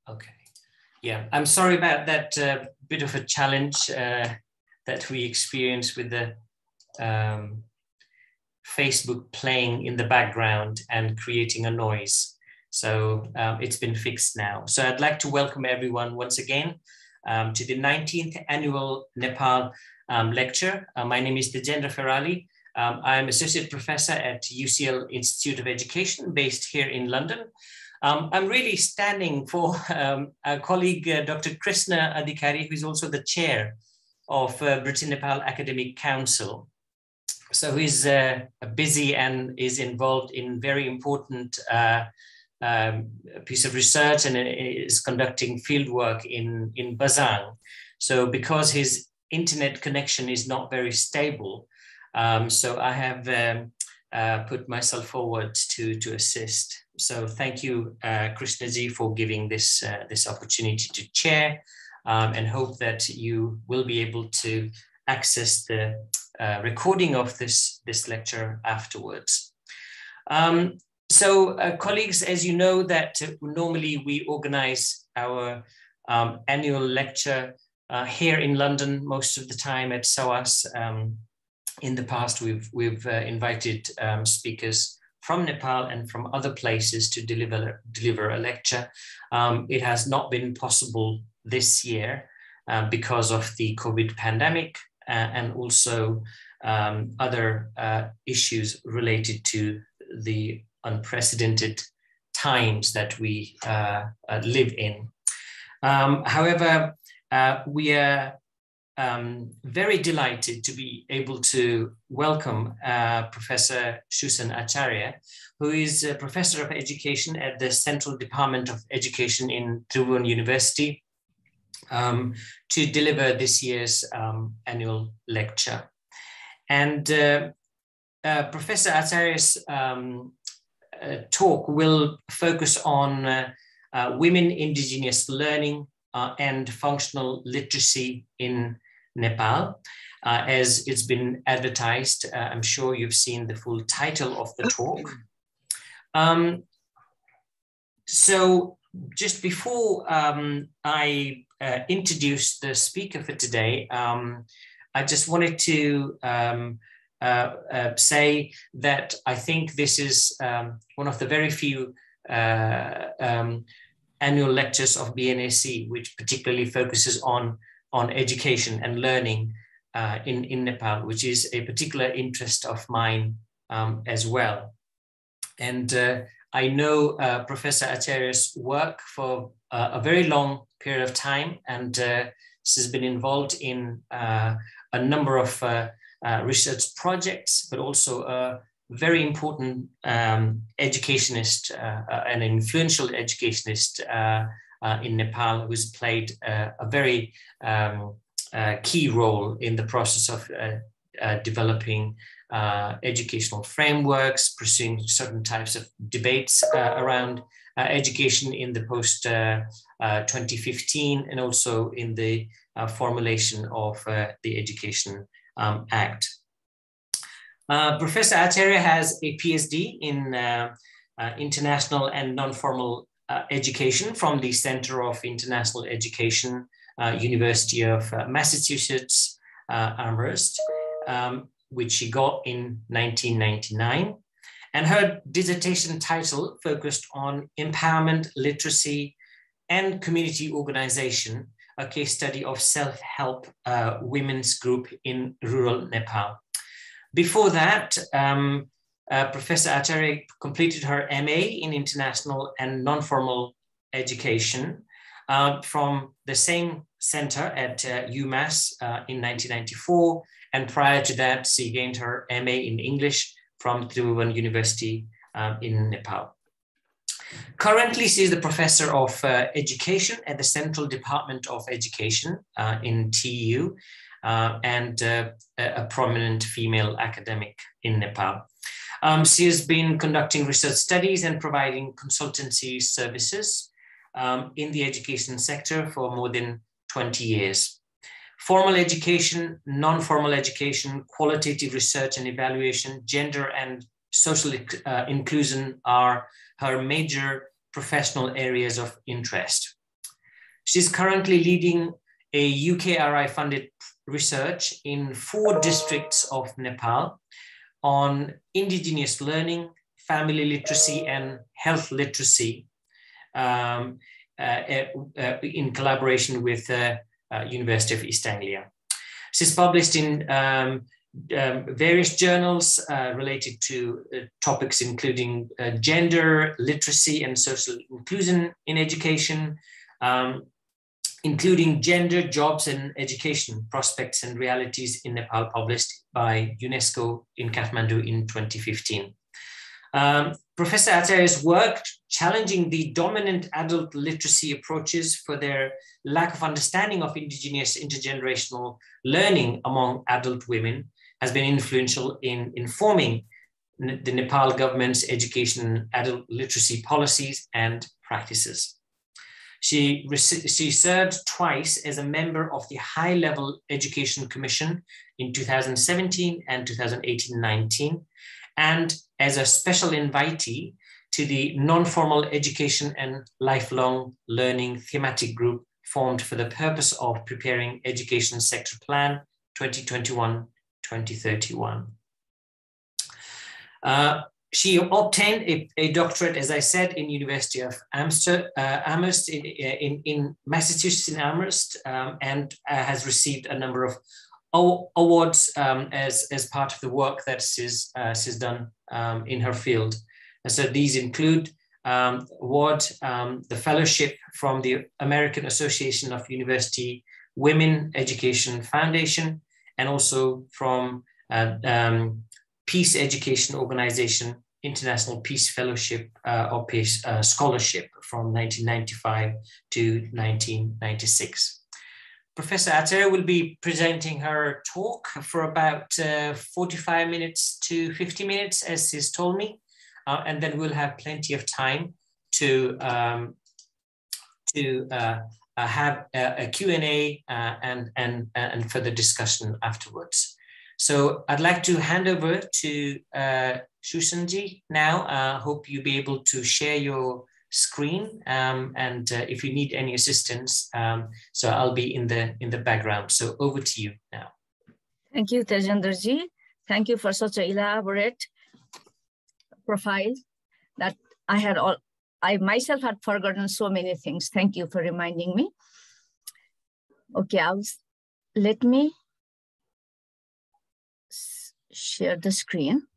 Okay. Yeah, I'm sorry about that bit of a challenge that we experienced with the Facebook playing in the background and creating a noise. So it's been fixed now. So I'd like to welcome everyone once again to the 19th annual Nepal lecture. My name is Tejendra Pherali. I'm Associate Professor at UCL Institute of Education based here in London. I'm really standing for our colleague, Dr. Krishna Adhikari, who is also the chair of Britain-Nepal Academic Council. So he's busy and is involved in very important piece of research and is conducting fieldwork in Bazang. So because his internet connection is not very stable, so I have put myself forward to assist. So thank you, Krishnaji, for giving this opportunity to chair, and hope that you will be able to access the recording of this lecture afterwards. Colleagues, as you know, that normally we organize our annual lecture here in London most of the time at SOAS. In the past, we've invited speakers from Nepal and from other places to deliver a lecture. It has not been possible this year because of the COVID pandemic and also other issues related to the unprecedented times that we live in. However, we are very delighted to be able to welcome Professor Sushan Acharya, who is a Professor of Education at the Central Department of Education in Tribhuvan University, to deliver this year's annual lecture. And Professor Acharya's talk will focus on women indigenous learning and functional literacy in Nepal. As it's been advertised, I'm sure you've seen the full title of the talk. So just before I introduce the speaker for today, I just wanted to say that I think this is one of the very few annual lectures of BNAC, which particularly focuses on education and learning in Nepal, which is a particular interest of mine as well. And I know Professor Acharya's work for a very long period of time, and she's been involved in a number of research projects, but also a very important educationist, an influential educationist in Nepal, who's played a very key role in the process of developing educational frameworks, pursuing certain types of debates around education in the post 2015, and also in the formulation of the Education Act. Professor Acharya has a PhD in international and non-formal education from the Center of International Education, University of Massachusetts, Amherst, which she got in 1999. And her dissertation title focused on empowerment, literacy, and community organization, a case study of self-help women's group in rural Nepal. Before that, Professor Acharya completed her MA in International and Non-Formal Education from the same center at UMass in 1994. And prior to that, she gained her MA in English from Tribhuvan University in Nepal. Currently, she is the Professor of Education at the Central Department of Education in TU, and a prominent female academic in Nepal. She has been conducting research studies and providing consultancy services in the education sector for more than 20 years. Formal education, non-formal education, qualitative research and evaluation, gender and social inclusion are her major professional areas of interest. She's currently leading a UKRI-funded research in 4 districts of Nepal on indigenous learning, family literacy, and health literacy in collaboration with University of East Anglia. She's published in various journals related to topics including gender, literacy, and social inclusion in education, including gender, jobs, and education prospects and realities in Nepal, published by UNESCO in Kathmandu in 2015. Professor Acharya's work challenging the dominant adult literacy approaches for their lack of understanding of indigenous intergenerational learning among adult women has been influential in informing the Nepal government's education and adult literacy policies and practices. She served twice as a member of the High-Level Education Commission in 2017 and 2018-19, and as a special invitee to the Non-Formal Education and Lifelong Learning thematic group formed for the purpose of preparing Education Sector Plan 2021-2031. She obtained a doctorate, as I said, in University of Amherst in Massachusetts in Amherst, and has received a number of awards as part of the work that she's done in her field. And so these include award, the fellowship from the American Association of University Women Education Foundation, and also from Peace Education Organization International Peace Fellowship or Peace Scholarship from 1995 to 1996. Professor Acharya will be presenting her talk for about 45 minutes to 50 minutes, as she's told me, and then we'll have plenty of time to have a Q&A and further discussion afterwards. So I'd like to hand over to Sushanji now. Hope you'll be able to share your screen, and if you need any assistance, so I'll be in the background. So over to you now. Thank you, Tejendra ji. Thank you for such an elaborate profile that I myself had forgotten so many things. Thank you for reminding me. Okay, let me share the screen.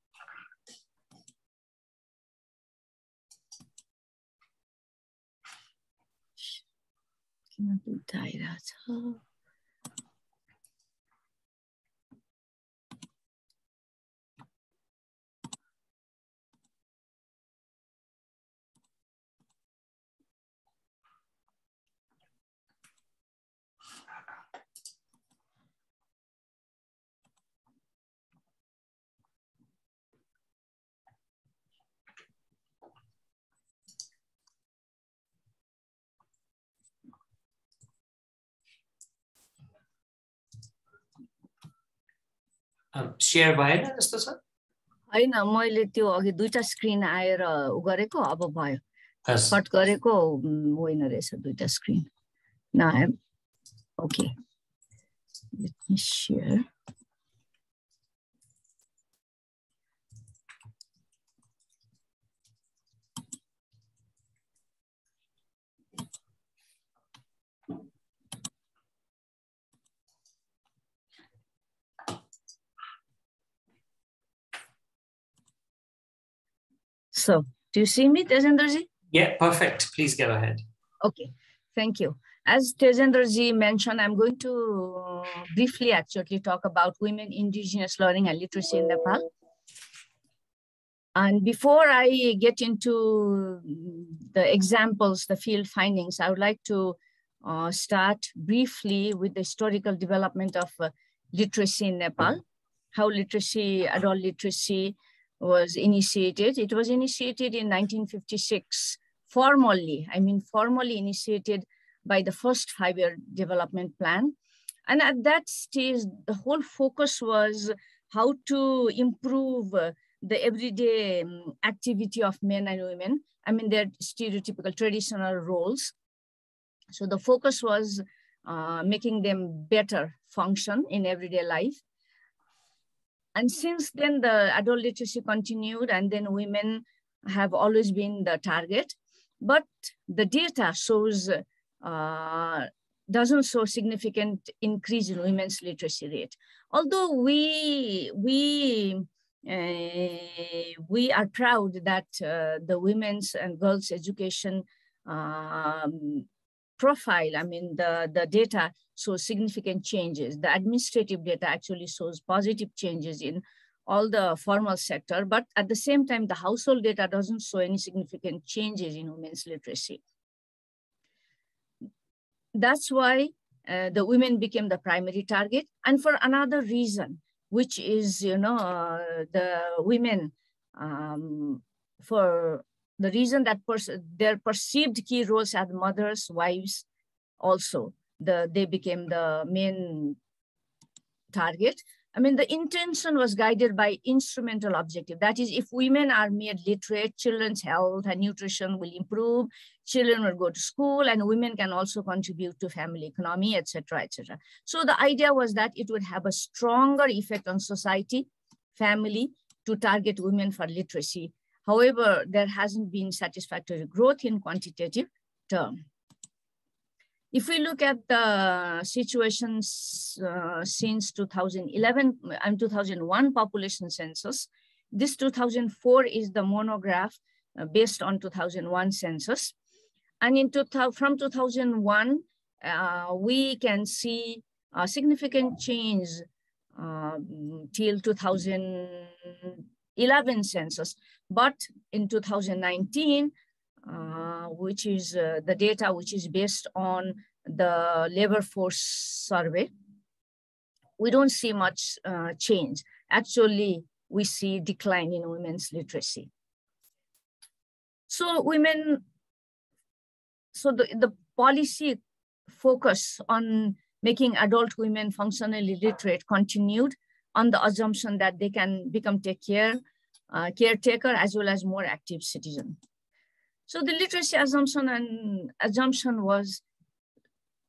Share भएन जस्तो छ हैन मैले त्यो अघि दुईटा screen आएर गरेको अब भयो कट गरेको होइन रहेछ दुईटा screen now I'm okay let me share So, do you see me, Tejendra ji? Yeah, perfect. Please go ahead. Okay, thank you. As Tejendra ji mentioned, I'm going to briefly actually talk about women, indigenous learning and literacy in Nepal. And before I get into the examples, the field findings, I would like to start briefly with the historical development of literacy in Nepal, how literacy, adult literacy, was initiated. It was initiated in 1956, formally initiated by the first 5-year development plan. And at that stage, the whole focus was how to improve the everyday activity of men and women I mean, their stereotypical traditional roles. So the focus was making them better function in everyday life. And since then, the adult literacy continued, and then women have always been the target. But the data shows, doesn't show significant increase in women's literacy rate. Although we are proud that the women's and girls' education profile, I mean, the data shows significant changes. The administrative data actually shows positive changes in all the formal sector, but at the same time, the household data doesn't show any significant changes in women's literacy. That's why the women became the primary target. And for another reason, which is, the women, for the reason that their perceived key roles as mothers, wives, also, they became the main target. I mean, the intention was guided by instrumental objective. That is, if women are made literate, children's health and nutrition will improve, children will go to school, and women can also contribute to family economy, etc., etc. So the idea was that it would have a stronger effect on society, family, to target women for literacy. However, there hasn't been satisfactory growth in quantitative terms. If we look at the situations since 2011 and 2001 population census, this 2004 is the monograph based on 2001 census. And from 2001, we can see a significant change till 2011 census. But in 2019, which is the data which is based on the labor force survey, we don't see much change. Actually, we see decline in women's literacy. So the policy focus on making adult women functionally literate continued on the assumption that they can become caretaker as well as more active citizen. So the literacy assumption was,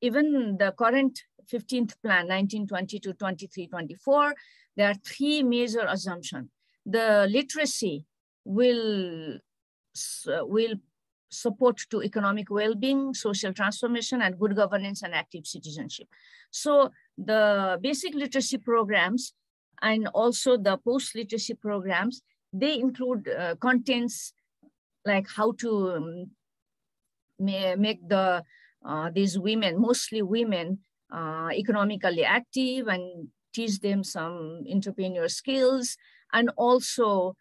even the current 15th plan, 1920 to 23-24, there are three major assumptions. The literacy will support to economic well-being, social transformation, and good governance and active citizenship. So the basic literacy programs and also the post-literacy programs, they include contents like how to make these women, mostly women, economically active and teach them some entrepreneurial skills, and also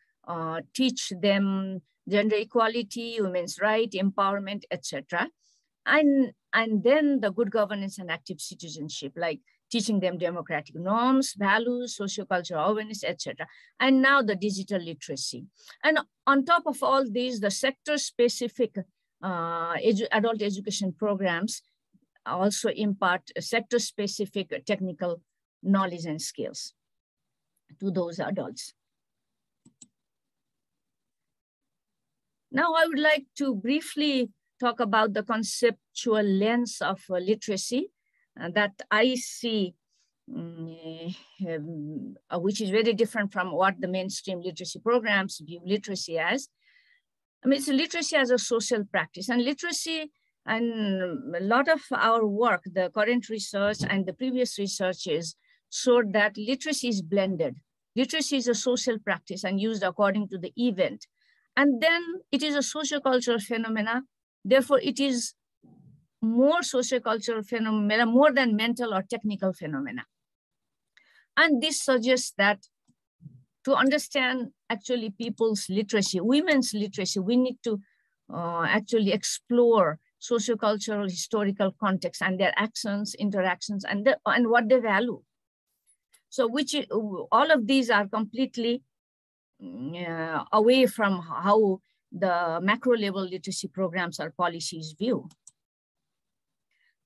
teach them gender equality, women's rights, empowerment, etc. And then the good governance and active citizenship, like teaching them democratic norms, values, sociocultural awareness, etc. And now the digital literacy. And on top of all these, the sector-specific adult education programs also impart sector-specific technical knowledge and skills to those adults. Now I would like to briefly talk about the conceptual lens of literacy that I see, which is very different from what the mainstream literacy programs view literacy as. I mean, it's literacy as a social practice, and literacy, and a lot of our work, the current research and the previous researches showed that literacy is blended. Literacy is a social practice and used according to the event. And then it is a sociocultural phenomena. Therefore, it is more sociocultural phenomena, more than mental or technical phenomena. And this suggests that to understand actually people's literacy, women's literacy, we need to actually explore sociocultural historical context and their actions, interactions, and what they value. So all of these are completely away from how the macro level literacy programs or policies view.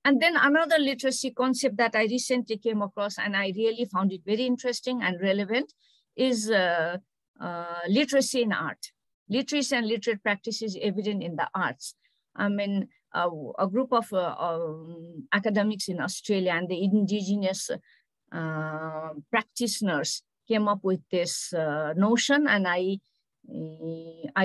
And then another literacy concept that I recently came across, and I really found it very interesting and relevant, is literacy in art. literacy and literate practice is evident in the arts. I mean, a group of academics in Australia and the indigenous practitioners came up with this notion, and I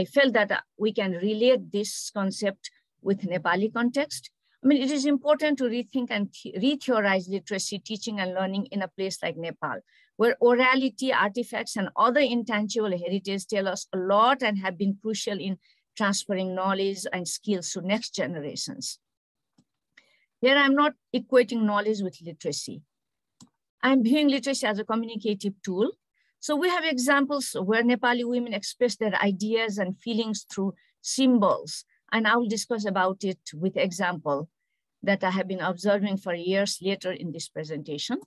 felt that we can relate this concept with Nepali context. I mean, it is important to rethink and re-theorize literacy, teaching and learning in a place like Nepal, where orality, artifacts, and other intangible heritage tell us a lot and have been crucial in transferring knowledge and skills to next generations. Here, I'm not equating knowledge with literacy. I'm viewing literacy as a communicative tool. So we have examples where Nepali women express their ideas and feelings through symbols, and I will discuss about it with example that I have been observing for years later in this presentation.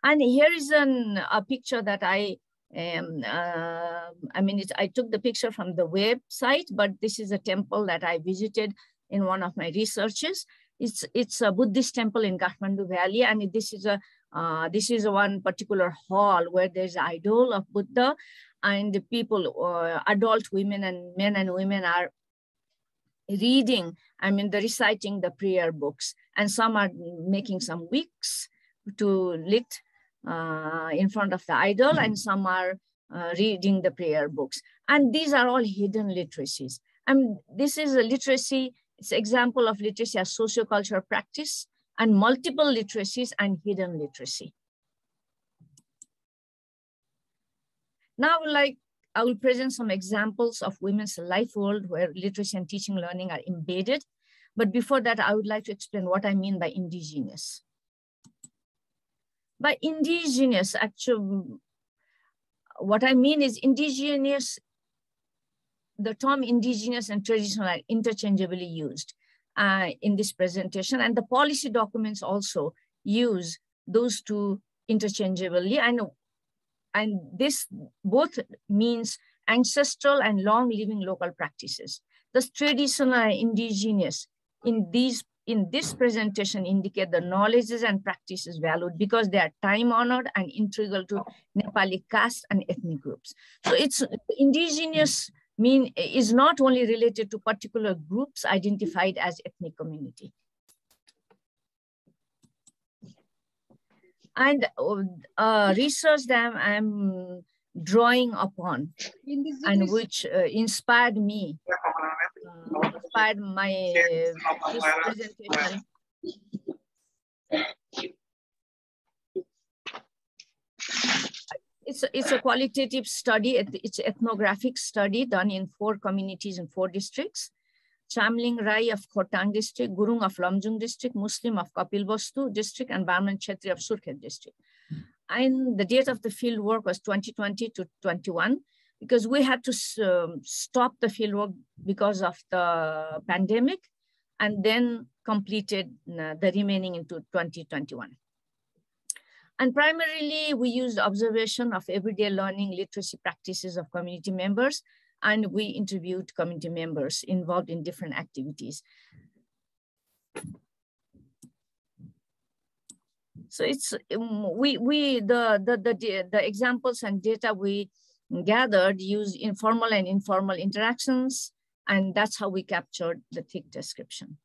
And here is a picture that I took the picture from the website, but this is a temple that I visited in one of my researches. It's a Buddhist temple in Kathmandu Valley, and this is one particular hall where there's an idol of Buddha, and the people, adult women and men and women are reading, they're reciting the prayer books, and some are making some wicks to lit in front of the idol, and some are reading the prayer books. And these are all hidden literacies. This is a literacy, it's an example of literacy as sociocultural practice, and multiple literacies and hidden literacy. Now, I will present some examples of women's life world where literacy and teaching learning are embedded. But before that, I would like to explain what I mean by indigenous. By indigenous, actually, what I mean is indigenous, the term indigenous and traditional are interchangeably used in this presentation, and the policy documents also use those two interchangeably, and this both means ancestral and long living local practices. Thus, traditional and indigenous in this presentation indicate the knowledges and practices valued because they are time honored and integral to Nepali caste and ethnic groups. So it's indigenous is not only related to particular groups identified as ethnic community. And research that I'm drawing upon and which inspired me, inspired my this presentation. It's a qualitative study. It's an ethnographic study done in 4 communities in 4 districts. Chamling Rai of Khotang district, Gurung of Lamjung district, Muslim of Kapilvastu district, and Barman Kshetri of Surkhet district. And the date of the field work was 2020 to 21, because we had to stop the field work because of the pandemic, and then completed the remaining into 2021. And primarily, we used observation of everyday learning literacy practices of community members, and we interviewed community members involved in different activities. So it's the examples and data we gathered use informal and informal interactions, and that's how we captured the thick description.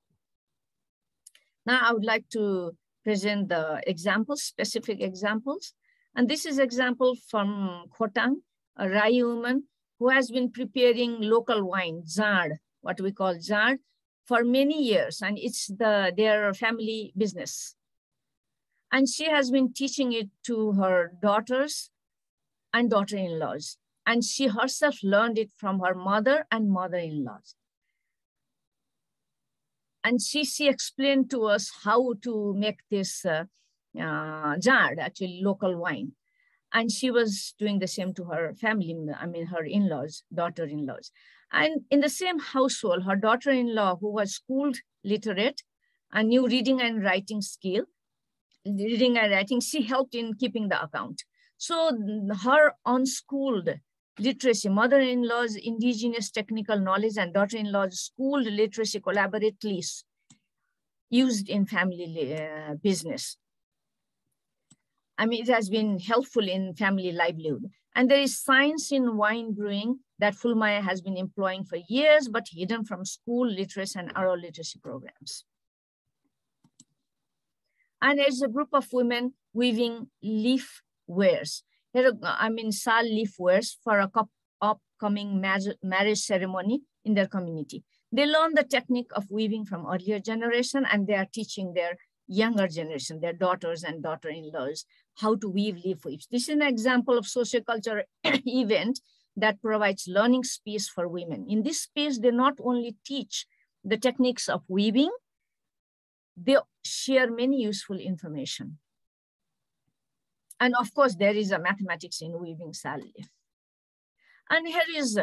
Now I would like to present the examples, specific examples. And this is example from Khotang, a Rai woman who has been preparing local wine, Zard, what we call Zard, for many years. And it's their family business. And she has been teaching it to her daughters and daughter-in-laws. And she herself learned it from her mother and mother-in-laws. And she explained to us how to make this Zard, actually local wine. And she was doing the same to her family, her in-laws, daughter-in-laws. And in the same household, her daughter-in-law, who was schooled literate and knew reading and writing skill, she helped in keeping the account. So her unschooled literacy, mother-in-law's indigenous technical knowledge and daughter-in-law's schooled literacy collaboratively used in family business. It has been helpful in family livelihood. And there is science in wine brewing that Fulmaya has been employing for years, but hidden from school literacy and oral literacy programs. And there's a group of women weaving leaf wares. Here, sal leaf wares for a upcoming marriage ceremony in their community. They learn the technique of weaving from earlier generation, and they are teaching their younger generation, their daughters and daughter-in-laws, how to weave leaf weaves. This is an example of sociocultural event that provides learning space for women. In this space, they not only teach the techniques of weaving, they share many useful information. And of course, there is a mathematics in weaving sal leaf. And here is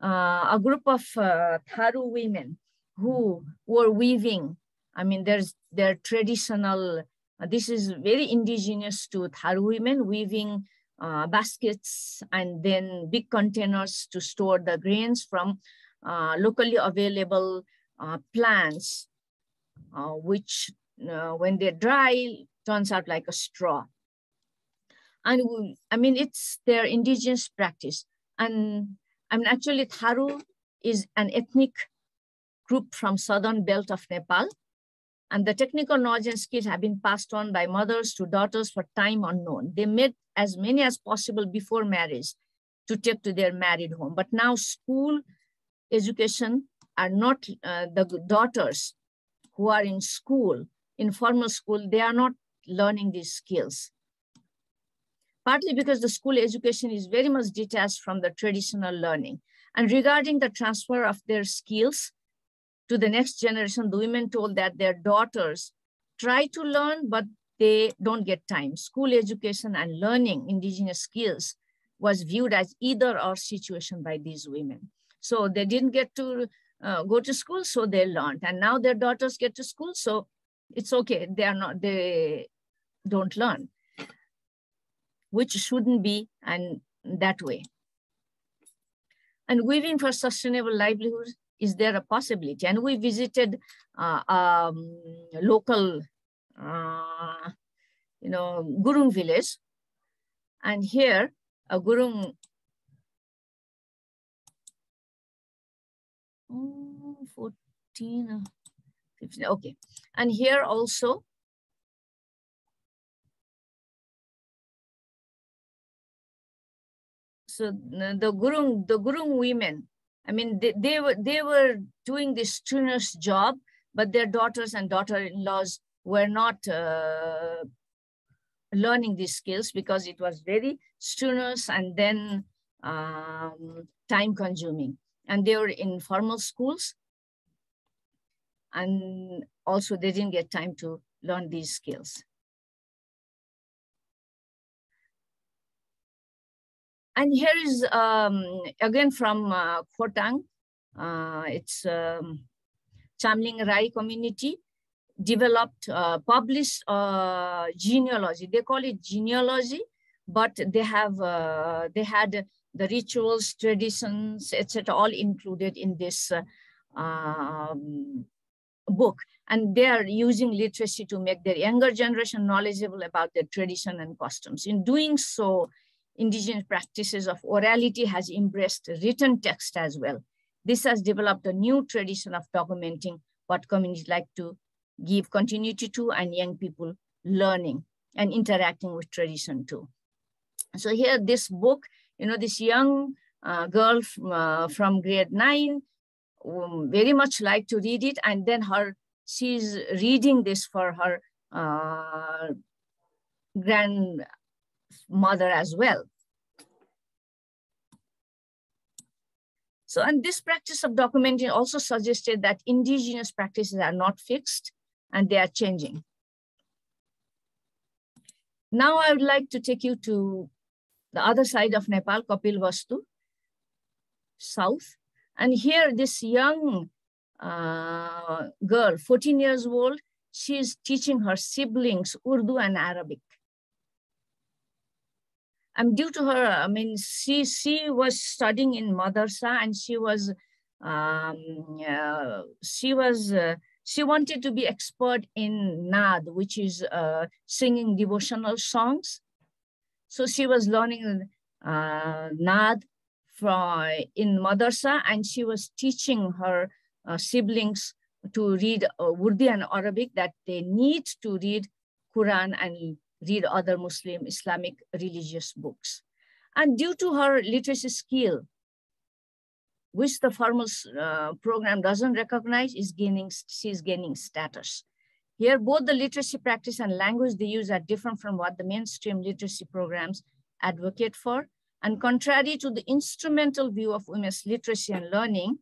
a group of Tharu women who were weaving. There's their traditional, this is very indigenous to Tharu women, weaving baskets and then big containers to store the grains from locally available plants, which when they dry, turns out like a straw. And it's their indigenous practice. And actually Tharu is an ethnic group from southern belt of Nepal. And the technical knowledge and skills have been passed on by mothers to daughters for time unknown. They made as many as possible before marriage to take to their married home. But now school education are not, the daughters who are in school, in formal school, they are not learning these skills. Partly because the school education is very much detached from the traditional learning. And regarding the transfer of their skills to the next generation, the women told that their daughters try to learn, but they don't get time. School education and learning indigenous skills was viewed as either or situation by these women. So they didn't get to go to school, so they learned. And now their daughters get to school, so it's okay. They don't learn, which shouldn't be and that way. And weaving for sustainable livelihood, is there a possibility? And we visited local, Gurung village. And here, a Gurung, 14, 15, okay. And here also, so the Gurung women, they were doing this strenuous job, but their daughters and daughter-in-laws were not learning these skills because it was very strenuous and then time-consuming. And they were in formal schools, and also they didn't get time to learn these skills. And here is, again, from Khotang. It's Chamling Rai community developed, published genealogy. They call it genealogy, but they had the rituals, traditions, etc., all included in this book. And they are using literacy to make their younger generation knowledgeable about their tradition and customs. In doing so, indigenous practices of orality has embraced written text as well. This has developed a new tradition of documenting what communities like to give continuity to, and young people learning and interacting with tradition too. So here, this book, this young girl from grade 9 very much like to read it, and then she's reading this for her grandmother as well. So, and this practice of documenting also suggested that indigenous practices are not fixed and they are changing. Now I would like to take you to the other side of Nepal, Kapilvastu, south. And here this young girl, 14 years old, she is teaching her siblings Urdu and Arabic. And due to her, she was studying in madrasa, and she wanted to be expert in Naad, which is singing devotional songs. So she was learning Naad in madrasa, and she was teaching her siblings to read Urdu and Arabic, that they need to read Quran and read other Muslim Islamic religious books. And due to her literacy skill, which the formal program doesn't recognize, she's gaining status. Here, both the literacy practice and language they use are different from what the mainstream literacy programs advocate for. And contrary to the instrumental view of women's literacy and learning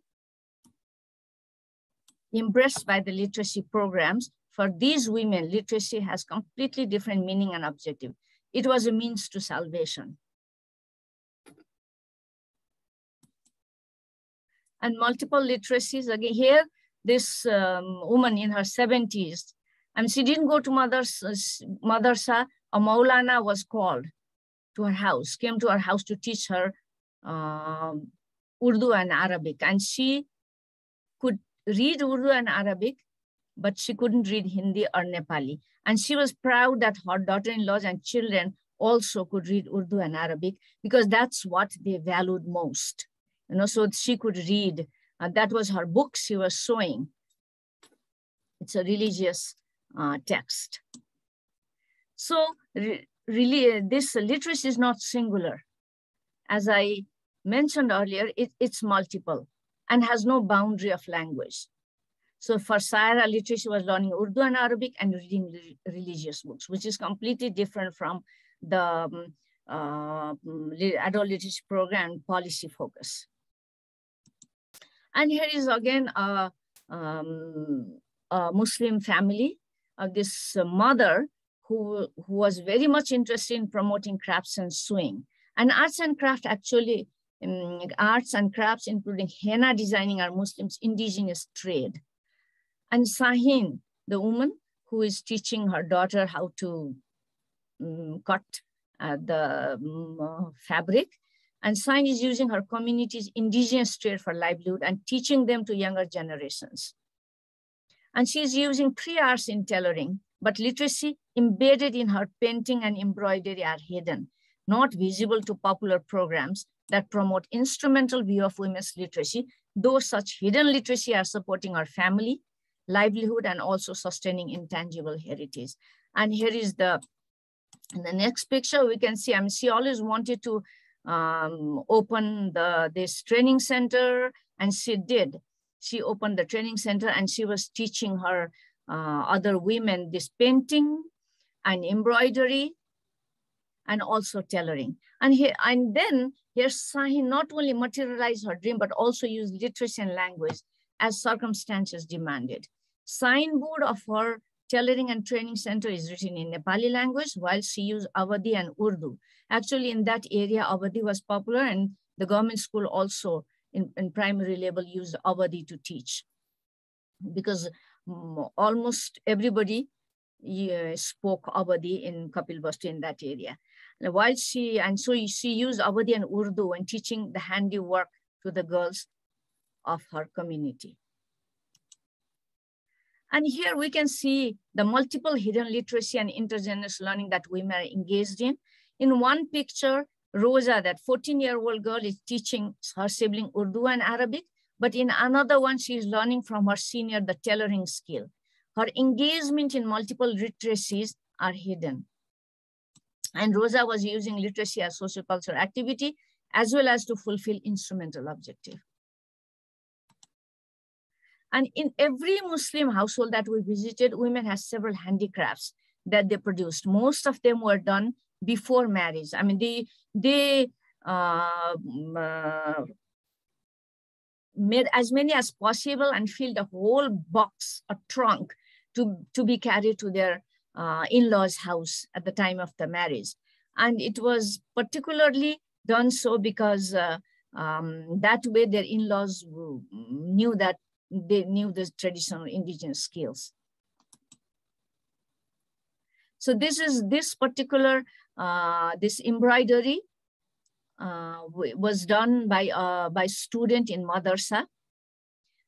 embraced by the literacy programs, for these women, literacy has completely different meaning and objective. It was a means to salvation. And multiple literacies, again here, this woman in her 70s, and she didn't go to madrasa, a Maulana was called to her house, came to her house to teach her Urdu and Arabic. And she could read Urdu and Arabic, but she couldn't read Hindi or Nepali. And she was proud that her daughter-in-laws and children also could read Urdu and Arabic, because that's what they valued most. You know, so she could read, that was her book she was showing. It's a religious text. So really, this literacy is not singular. As I mentioned earlier, it's multiple and has no boundary of language. So for Saira, literacy was learning Urdu and Arabic and reading religious books, which is completely different from the adult literacy program policy focus. And here is again a Muslim family of this mother who was very much interested in promoting crafts and sewing. And arts and craft actually, arts and crafts including henna designing are Muslims' indigenous trade. And Sahin, the woman who is teaching her daughter how to cut the fabric, and Sahin is using her community's indigenous trade for livelihood and teaching them to younger generations. And she's using 3 R's in tailoring, but literacy embedded in her painting and embroidery are hidden, not visible to popular programs that promote instrumental view of women's literacy, though such hidden literacy are supporting our family, livelihood, and also sustaining intangible heritage. And here is in the next picture, we can see, she always wanted to open this training center, and she did. She opened the training center and she was teaching her other women this painting and embroidery and also tailoring. And then Sahin not only materialized her dream, but also used literacy and language as circumstances demanded. Signboard of her tailoring and training center is written in Nepali language, while she used Awadhi and Urdu. Actually, in that area, Awadhi was popular, and the government school also in primary level used Awadhi to teach, because almost everybody spoke Awadhi in Kapilvastu in that area. While she used Awadhi and Urdu when teaching the handiwork to the girls of her community. And here we can see the multiple hidden literacy and intergenerational learning that women are engaged in. In one picture, Rosa, that 14-year-old girl, is teaching her sibling Urdu and Arabic, but in another one, she is learning from her senior the tailoring skill. Her engagement in multiple literacies are hidden. And Rosa was using literacy as sociocultural activity, as well as to fulfill instrumental objective. And in every Muslim household that we visited, women had several handicrafts that they produced. Most of them were done before marriage. I mean, they made as many as possible and filled a whole box, a trunk, to be carried to their in-laws' house at the time of the marriage. And it was particularly done so because that way their in-laws knew that they knew the traditional indigenous skills. So this particular this embroidery was done by student in madrasa,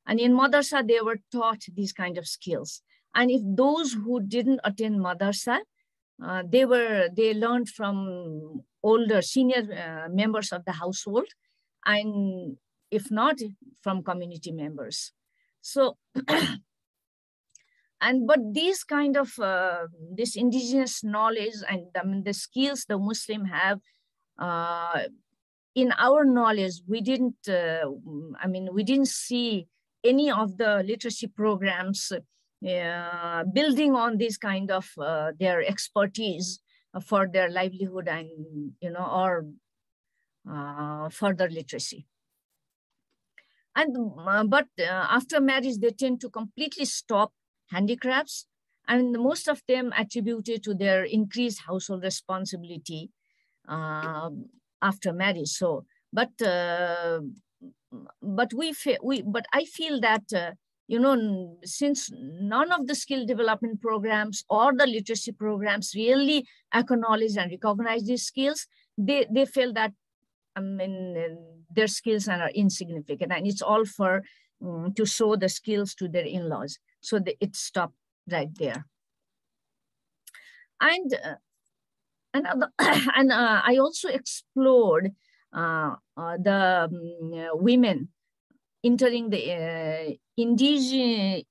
and in madrasa they were taught these kind of skills. And if those who didn't attend madrasa, they learned from older senior members of the household, and if not, from community members. So, but these kind of, this indigenous knowledge and the skills the Muslim have, in our knowledge, we didn't, we didn't see any of the literacy programs building on this kind of their expertise for their livelihood and, or further literacy. And but after marriage, they tend to completely stop handicrafts, and most of them attributed to their increased household responsibility after marriage. So, but I feel that since none of the skill development programs or the literacy programs really acknowledge and recognize these skills, they feel that their skills are insignificant, and it's all for to show the skills to their in-laws. So it stopped right there. And I also explored the women entering the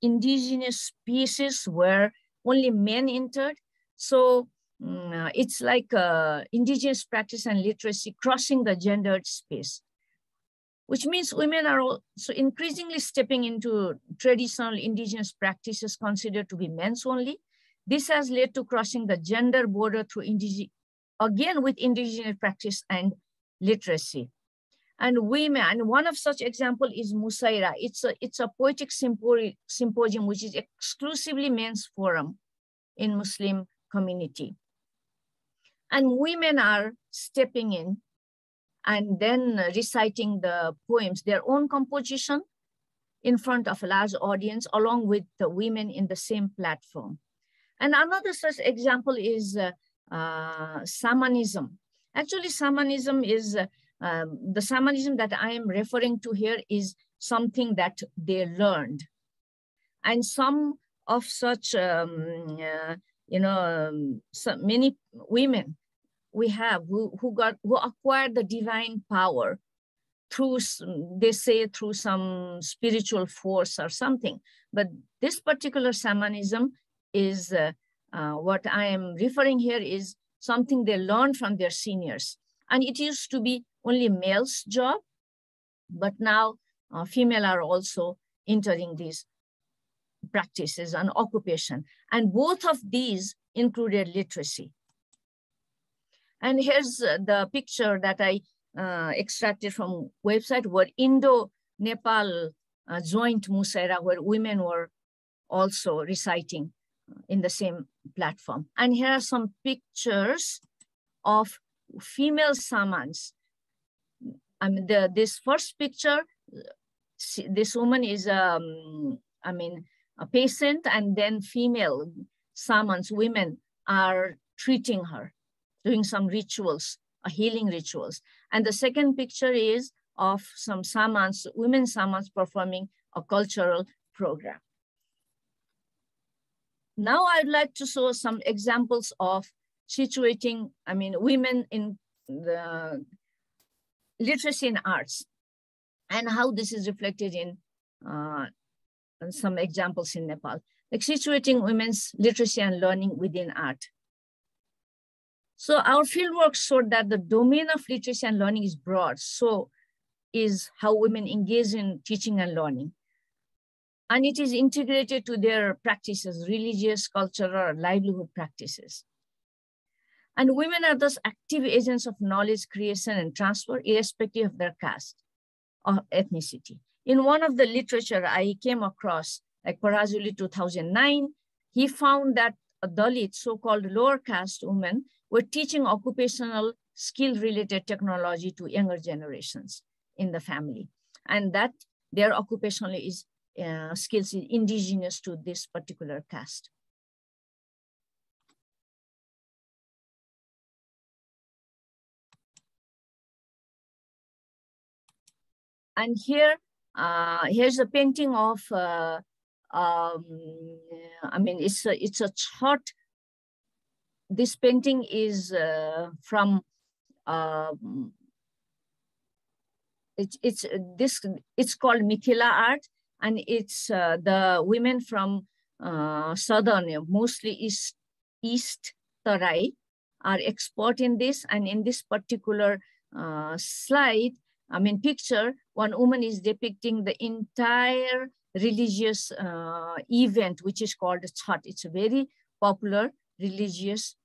indigenous spaces where only men entered. So it's like indigenous practice and literacy crossing the gendered space, which means women are also increasingly stepping into traditional indigenous practices considered to be men's only. This has led to crossing the gender border through with indigenous practice and literacy. And women, and one of such example is Musaira. It's a poetic symposium which is exclusively men's forum in Muslim community. And women are stepping in and then reciting the poems, their own composition, in front of a large audience, along with the women in the same platform. And another such example is shamanism. Actually, shamanism is, the shamanism that I am referring to here is something that they learned. And some of such, so many women we have who acquired the divine power through, they say, through some spiritual force or something. But this particular shamanism is what I am referring here is something they learned from their seniors. And it used to be only male's job, but now female are also entering these practices and occupation. And both of these included literacy. And here's the picture that I extracted from website where Indo-Nepal joint Musaira, where women were also reciting in the same platform. And here are some pictures of female shamans. I mean, this first picture, this woman is, a patient, and then female shamans, women are treating her, doing some rituals, healing rituals. And the second picture is of some shamans, women shamans performing a cultural program. Now I'd like to show some examples of situating, women in the literacy and arts, and how this is reflected in some examples in Nepal, like situating women's literacy and learning within art. So our fieldwork showed that the domain of literacy and learning is broad. So is how women engage in teaching and learning. And it is integrated to their practices, religious, cultural, or livelihood practices. And women are thus active agents of knowledge creation and transfer, irrespective of their caste or ethnicity. In one of the literature I came across, like Parazuli 2009, he found that a Dalit, so-called lower caste women, were teaching occupational skill-related technology to younger generations in the family. And that their occupational skills is indigenous to this particular caste. And here, here's a painting of, it's a chart. This painting is from it's called Mithila art, and it's the women from southern, mostly East Tarai, are expert in this. And in this particular picture, one woman is depicting the entire religious event, which is called Chhat. It's a very popular religious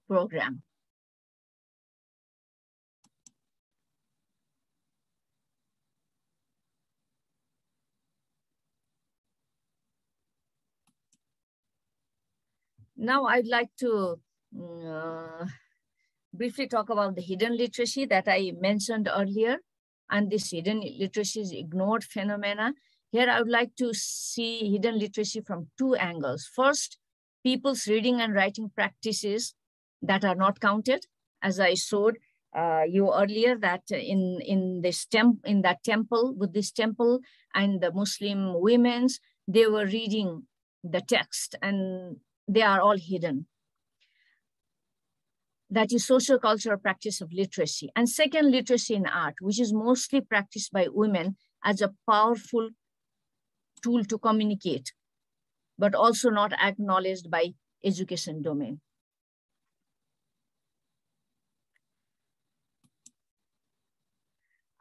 program. Now I'd like to briefly talk about the hidden literacy that I mentioned earlier. And this hidden literacy is ignored phenomena. Here I would like to see hidden literacy from two angles. First, people's reading and writing practices that are not counted, as I showed you earlier, that in that temple, Buddhist temple, and the Muslim women's, they were reading the text, and they are all hidden. That is social cultural practice of literacy. And second, literacy in art, which is mostly practiced by women as a powerful tool to communicate, but also not acknowledged by education domain.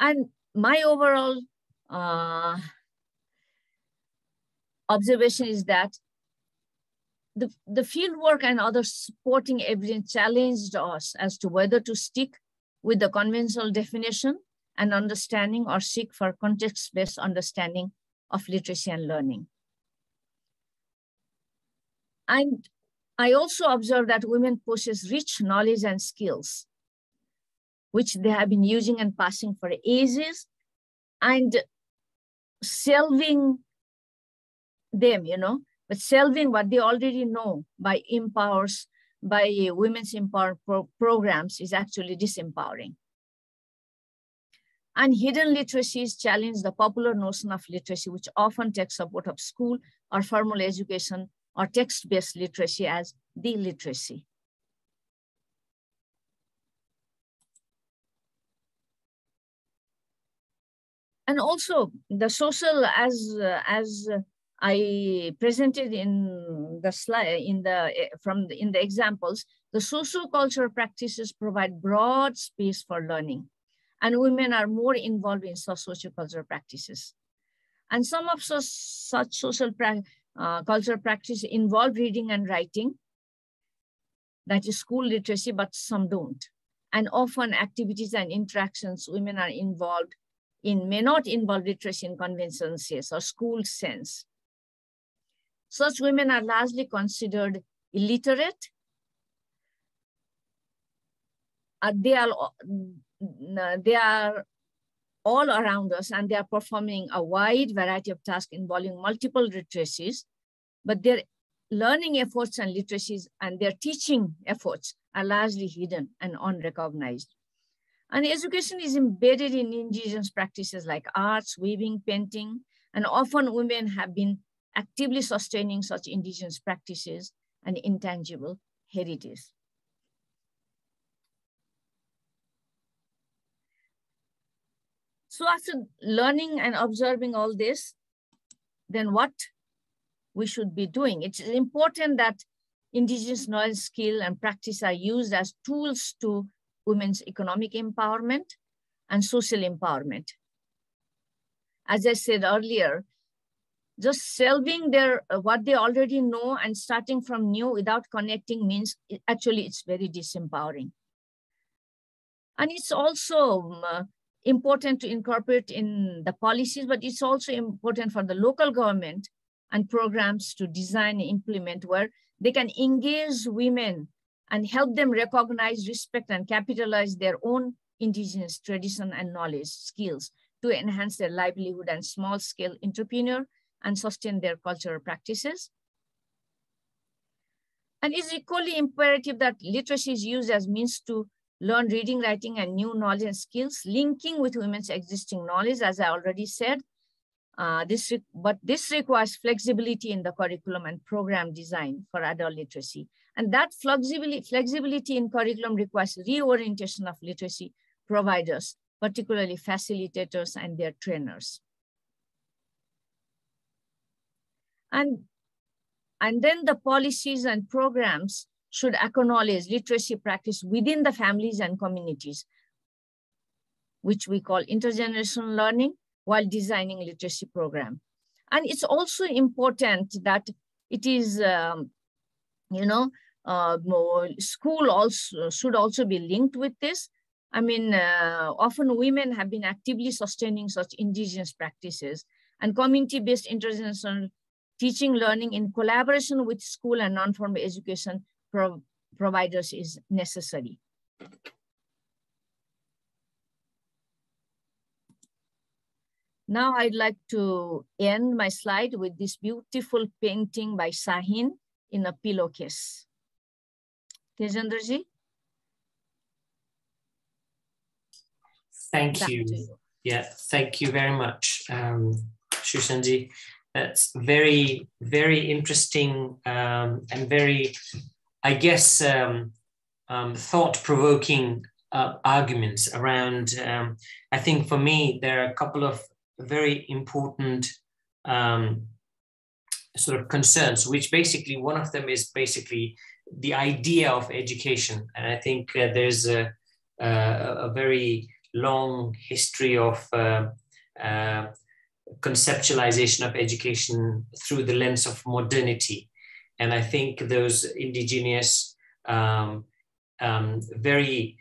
And my overall observation is that the fieldwork and other supporting evidence challenged us as to whether to stick with the conventional definition and understanding or seek for context-based understanding of literacy and learning. And I also observe that women possess rich knowledge and skills, which they have been using and passing for ages, and selving them, but selving what they already know by women's empowerment programs is actually disempowering. And hidden literacies challenge the popular notion of literacy, which often takes support of school or formal education or text-based literacy as the literacy. And also the social, as I presented in the slide, in the examples, the social cultural practices provide broad space for learning, and women are more involved in social cultural practices. And some of such social cultural practices involve reading and writing, that is school literacy, but some don't. And often activities and interactions women are involved in may not involve literacy in conventional sense or school sense. Such women are largely considered illiterate. They are all around us, and they are performing a wide variety of tasks involving multiple literacies, but their learning efforts and literacies and their teaching efforts are largely hidden and unrecognized. And education is embedded in indigenous practices like arts, weaving, painting, and often women have been actively sustaining such indigenous practices and intangible heritage. So after learning and observing all this, then what we should be doing? It's important that indigenous knowledge, skill, and practice are used as tools to women's economic empowerment and social empowerment. As I said earlier, just selving what they already know and starting from new without connecting means actually it's very disempowering. And it's also important to incorporate in the policies, but it's also important for the local government and programs to design and implement where they can engage women and help them recognize, respect, and capitalize their own indigenous tradition and knowledge, skills to enhance their livelihood and small-scale entrepreneur and sustain their cultural practices. And it's equally imperative that literacy is used as means to learn reading, writing, and new knowledge and skills, linking with women's existing knowledge, as I already said. But this requires flexibility in the curriculum and program design for adult literacy. And that flexibility in curriculum requires reorientation of literacy providers particularly facilitators and their trainers. And then the policies and programs should acknowledge literacy practice within the families and communities, which we call intergenerational learning, while designing literacy program. And it's also important that it is, school also should also be linked with this. I mean, often women have been actively sustaining such indigenous practices, and community-based intergenerational teaching learning in collaboration with school and non-formal education providers is necessary. Now I'd like to end my slide with this beautiful painting by Sahin in a pillowcase. Tejendra ji? Thank you. Yeah, thank you very much, Sushan ji. That's very, very interesting and very, I guess, thought-provoking arguments around, I think for me, there are a couple of very important sort of concerns, which basically one of them is basically the idea of education. And I think there's a very long history of conceptualization of education through the lens of modernity. And I think those indigenous, very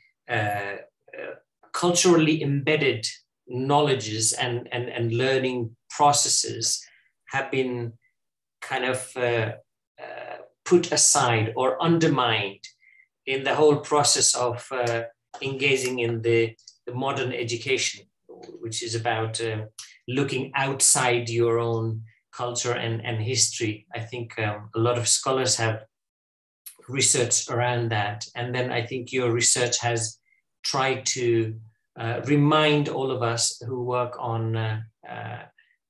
culturally embedded knowledges and learning processes have been kind of put aside or undermined in the whole process of engaging in the modern education, which is about looking outside your own culture and history. I think a lot of scholars have researched around that. And then I think your research has tried to remind all of us who work on,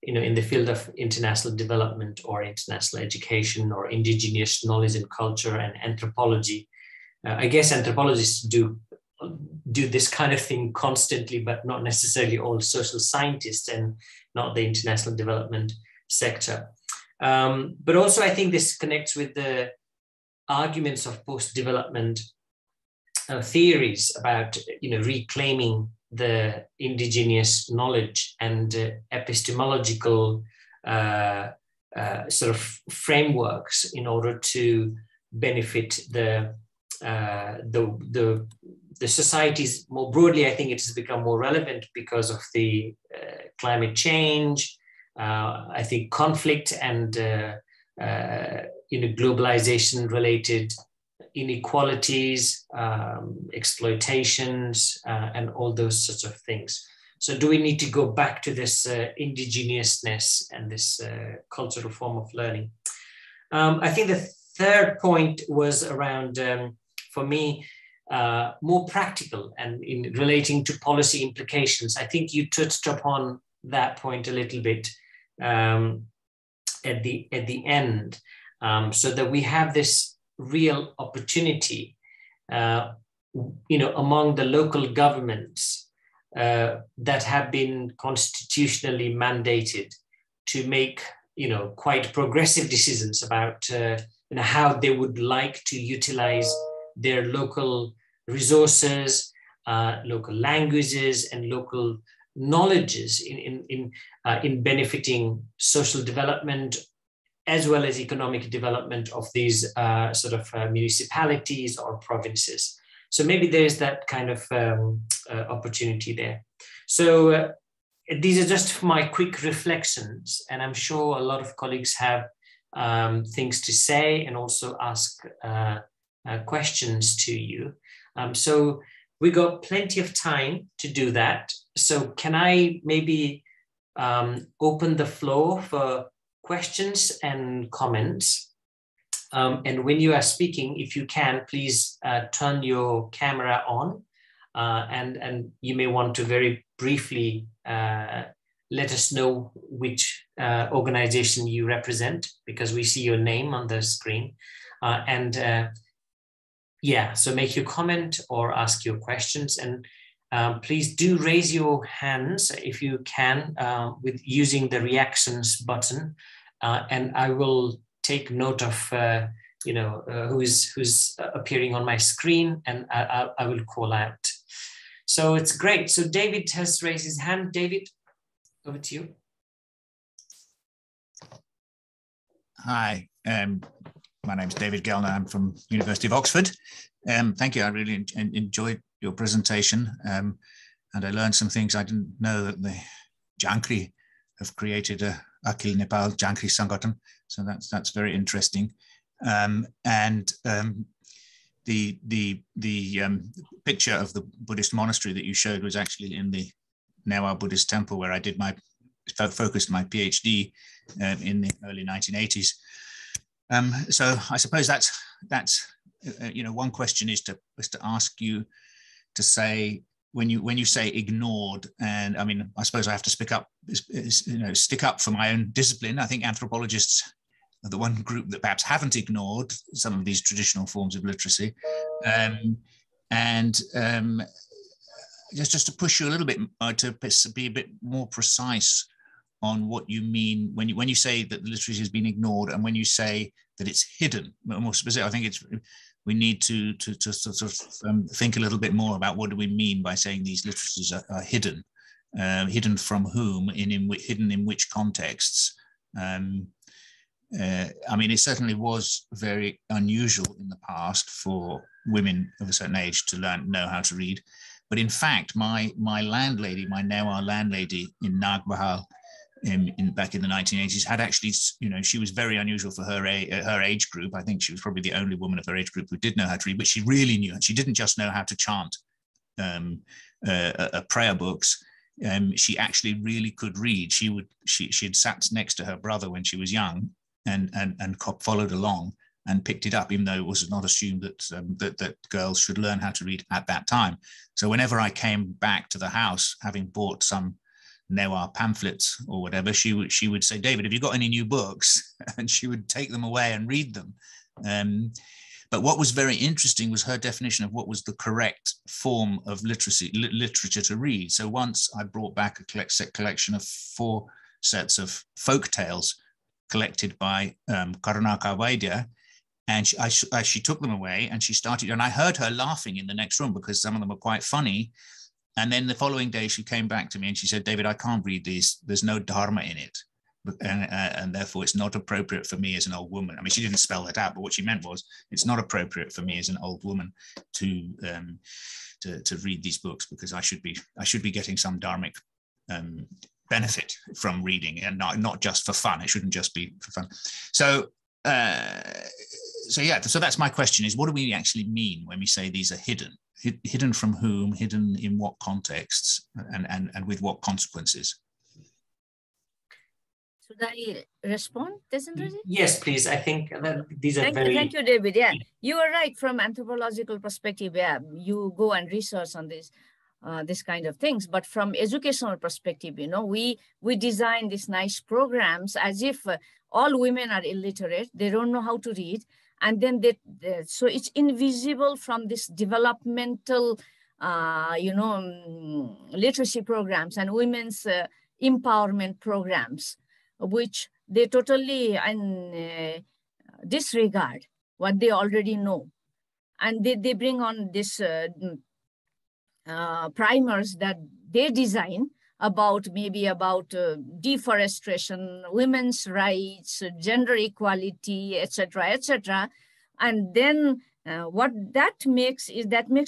in the field of international development or international education or indigenous knowledge and culture and anthropology. I guess anthropologists do this kind of thing constantly, but not necessarily all social scientists and not the international development sector. But also I think this connects with the arguments of post-development theories about reclaiming the indigenous knowledge and epistemological sort of frameworks in order to benefit the societies more broadly. I think it has become more relevant because of the climate change, I think conflict and globalization related inequalities, exploitations, and all those sorts of things. So do we need to go back to this indigenousness and this cultural form of learning? I think the third point was around, for me, more practical and in relating to policy implications. I think you touched upon that point a little bit at the end, so that we have this real opportunity, among the local governments that have been constitutionally mandated to make, quite progressive decisions about how they would like to utilize their local resources, local languages, and local knowledges in benefiting social development as well as economic development of these sort of municipalities or provinces. So maybe there's that kind of opportunity there. So these are just my quick reflections, and I'm sure a lot of colleagues have things to say and also ask questions to you. So we got plenty of time to do that. So can I maybe open the floor for questions and comments? And when you are speaking, if you can, please turn your camera on, and you may want to very briefly let us know which organization you represent, because we see your name on the screen. So make your comment or ask your questions. And Please do raise your hands if you can with using the reactions button, and I will take note of who's appearing on my screen, and I will call out. So it's great. So David has raised his hand. David, over to you. Hi, my name is David Gellner. I'm from University of Oxford. Thank you. I really enjoyed your presentation, and I learned some things. I didn't know that the Jankri have created a Akhil Nepal Jankri Sangathan, so that's very interesting. The picture of the Buddhist monastery that you showed was actually in the Newa Buddhist temple where I did focused my PhD in the early 1980s. So I suppose that's one question is to ask you to say, when you say ignored, and I mean, I suppose I have to stick up for my own discipline. I think anthropologists are the one group that perhaps haven't ignored some of these traditional forms of literacy. Just to push you a little bit to be a bit more precise on what you mean when you say that the literacy has been ignored, and when you say that it's hidden. More specific, I think we need to sort of think a little bit more about what do we mean by saying these literatures are hidden. Hidden from whom? Hidden in which contexts? I mean, it certainly was very unusual in the past for women of a certain age to know how to read. But in fact, my landlady, my Newa landlady in Nagbahal, back in the 1980s, had actually, she was very unusual for her age group. I think she was probably the only woman of her age group who did know how to read, but she really knew it. She didn't just know how to chant prayer books. She actually really could read. She had sat next to her brother when she was young and followed along and picked it up, even though it was not assumed that girls should learn how to read at that time. So whenever I came back to the house, having bought some Newa pamphlets or whatever, she would say, "David, have you got any new books?" And she would take them away and read them. But what was very interesting was her definition of what was the correct form of literature to read. So once I brought back a collection of 4 sets of folk tales collected by Karunaka Vaidya, and she took them away and she started, and I heard her laughing in the next room because some of them were quite funny. And then the following day she came back to me and she said, "David, I can't read these. There's no dharma in it. And therefore it's not appropriate for me as an old woman." I mean, she didn't spell that out, but what she meant was it's not appropriate for me as an old woman to read these books, because I should be getting some dharmic benefit from reading, and not just for fun. It shouldn't just be for fun. So that's my question: is what do we actually mean when we say these are hidden? Hidden from whom? Hidden in what contexts? And with what consequences? Should I respond, Tejendra? Yes, please. I think that these are Thank you, David. Yeah, you are right. From anthropological perspective, yeah, you go and research on this kind of things. But from educational perspective, we design these nice programs as if all women are illiterate. They don't know how to read. And then so it's invisible from this developmental, literacy programs and women's empowerment programs, which they totally disregard what they already know. And they bring on this primers that they design about deforestation, women's rights, gender equality, etc., etc. And then what that makes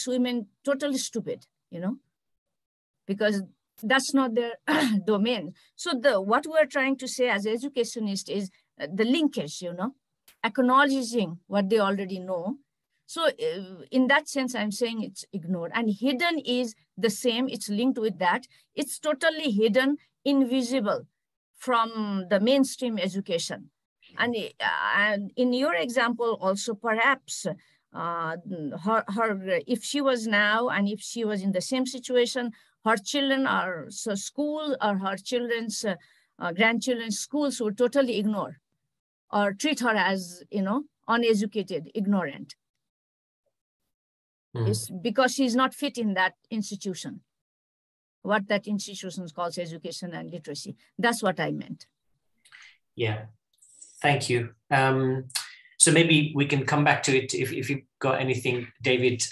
women totally stupid, because that's not their domain. So what we're trying to say as educationists is the linkage, acknowledging what they already know. So in that sense, I'm saying it's ignored. And hidden is the same. It's linked with that. It's totally hidden, invisible from the mainstream education. And in your example also, perhaps if she was now, and if she was in the same situation, her children are school, or her children's grandchildren's schools would totally ignore or treat her as, uneducated, ignorant. It's because she's not fit in that institution. what that institution calls education and literacy. That's what I meant. Yeah, thank you. So maybe we can come back to it if you've got anything, David,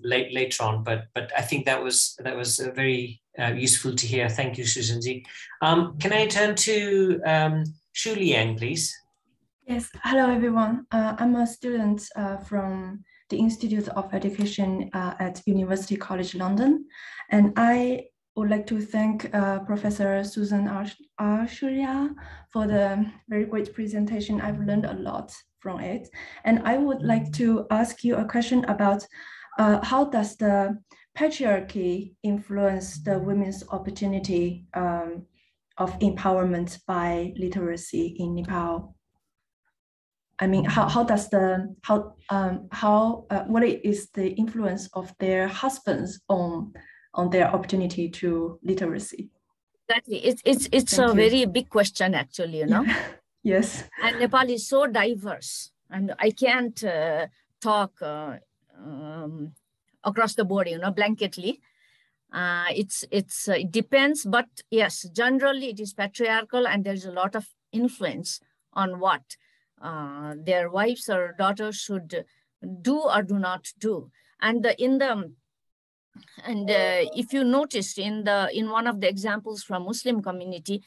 later on. But I think that was very useful to hear. Thank you, Sushanji. Can I turn to Shu Liang, please? Yes. Hello, everyone. I'm a student from the Institute of Education at University College London, and I would like to thank Professor Sushan Acharya for the very great presentation. I've learned a lot from it. And I would like to ask you a question about how does the patriarchy influence the women's opportunity of empowerment by literacy in Nepal? I mean, what is the influence of their husbands on their opportunity to literacy? Exactly, it's a very big question, actually, you know. Yeah. Yes. And Nepal is so diverse, and I can't talk across the board, you know, blanketly. It depends, but yes, generally it is patriarchal, and there's a lot of influence on what their wives or daughters should do or do not do. And if you noticed in one of the examples from Muslim community,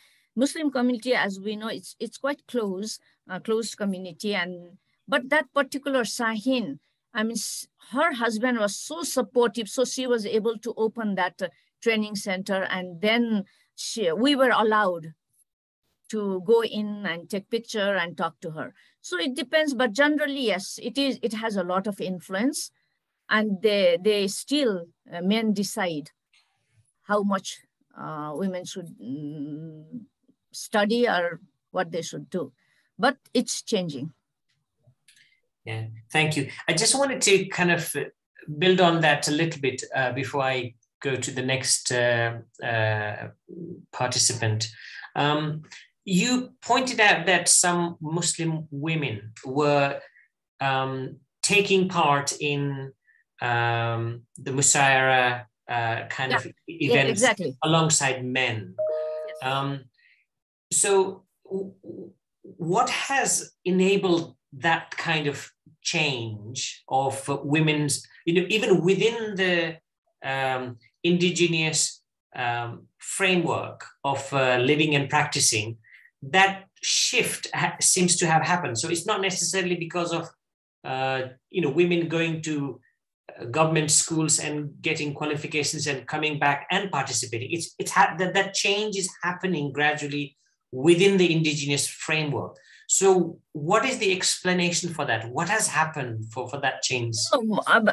as we know, it's quite closed community, but that particular Sahin, I mean, her husband was so supportive, so she was able to open that training center, and then we were allowed to go in and take picture and talk to her. So it depends, but generally, yes, it has a lot of influence, and they still, men decide how much women should study or what they should do, but it's changing. Yeah, thank you. I just wanted to kind of build on that a little bit before I go to the next participant. You pointed out that some Muslim women were taking part in the Musayara kind of events alongside men. Yes. So what has enabled that kind of change of women's, even within the indigenous framework of living and practicing, that shift seems to have happened. So it's not necessarily because of women going to government schools and getting qualifications and coming back and participating. That change is happening gradually within the indigenous framework. So what is the explanation for that? What has happened for that change?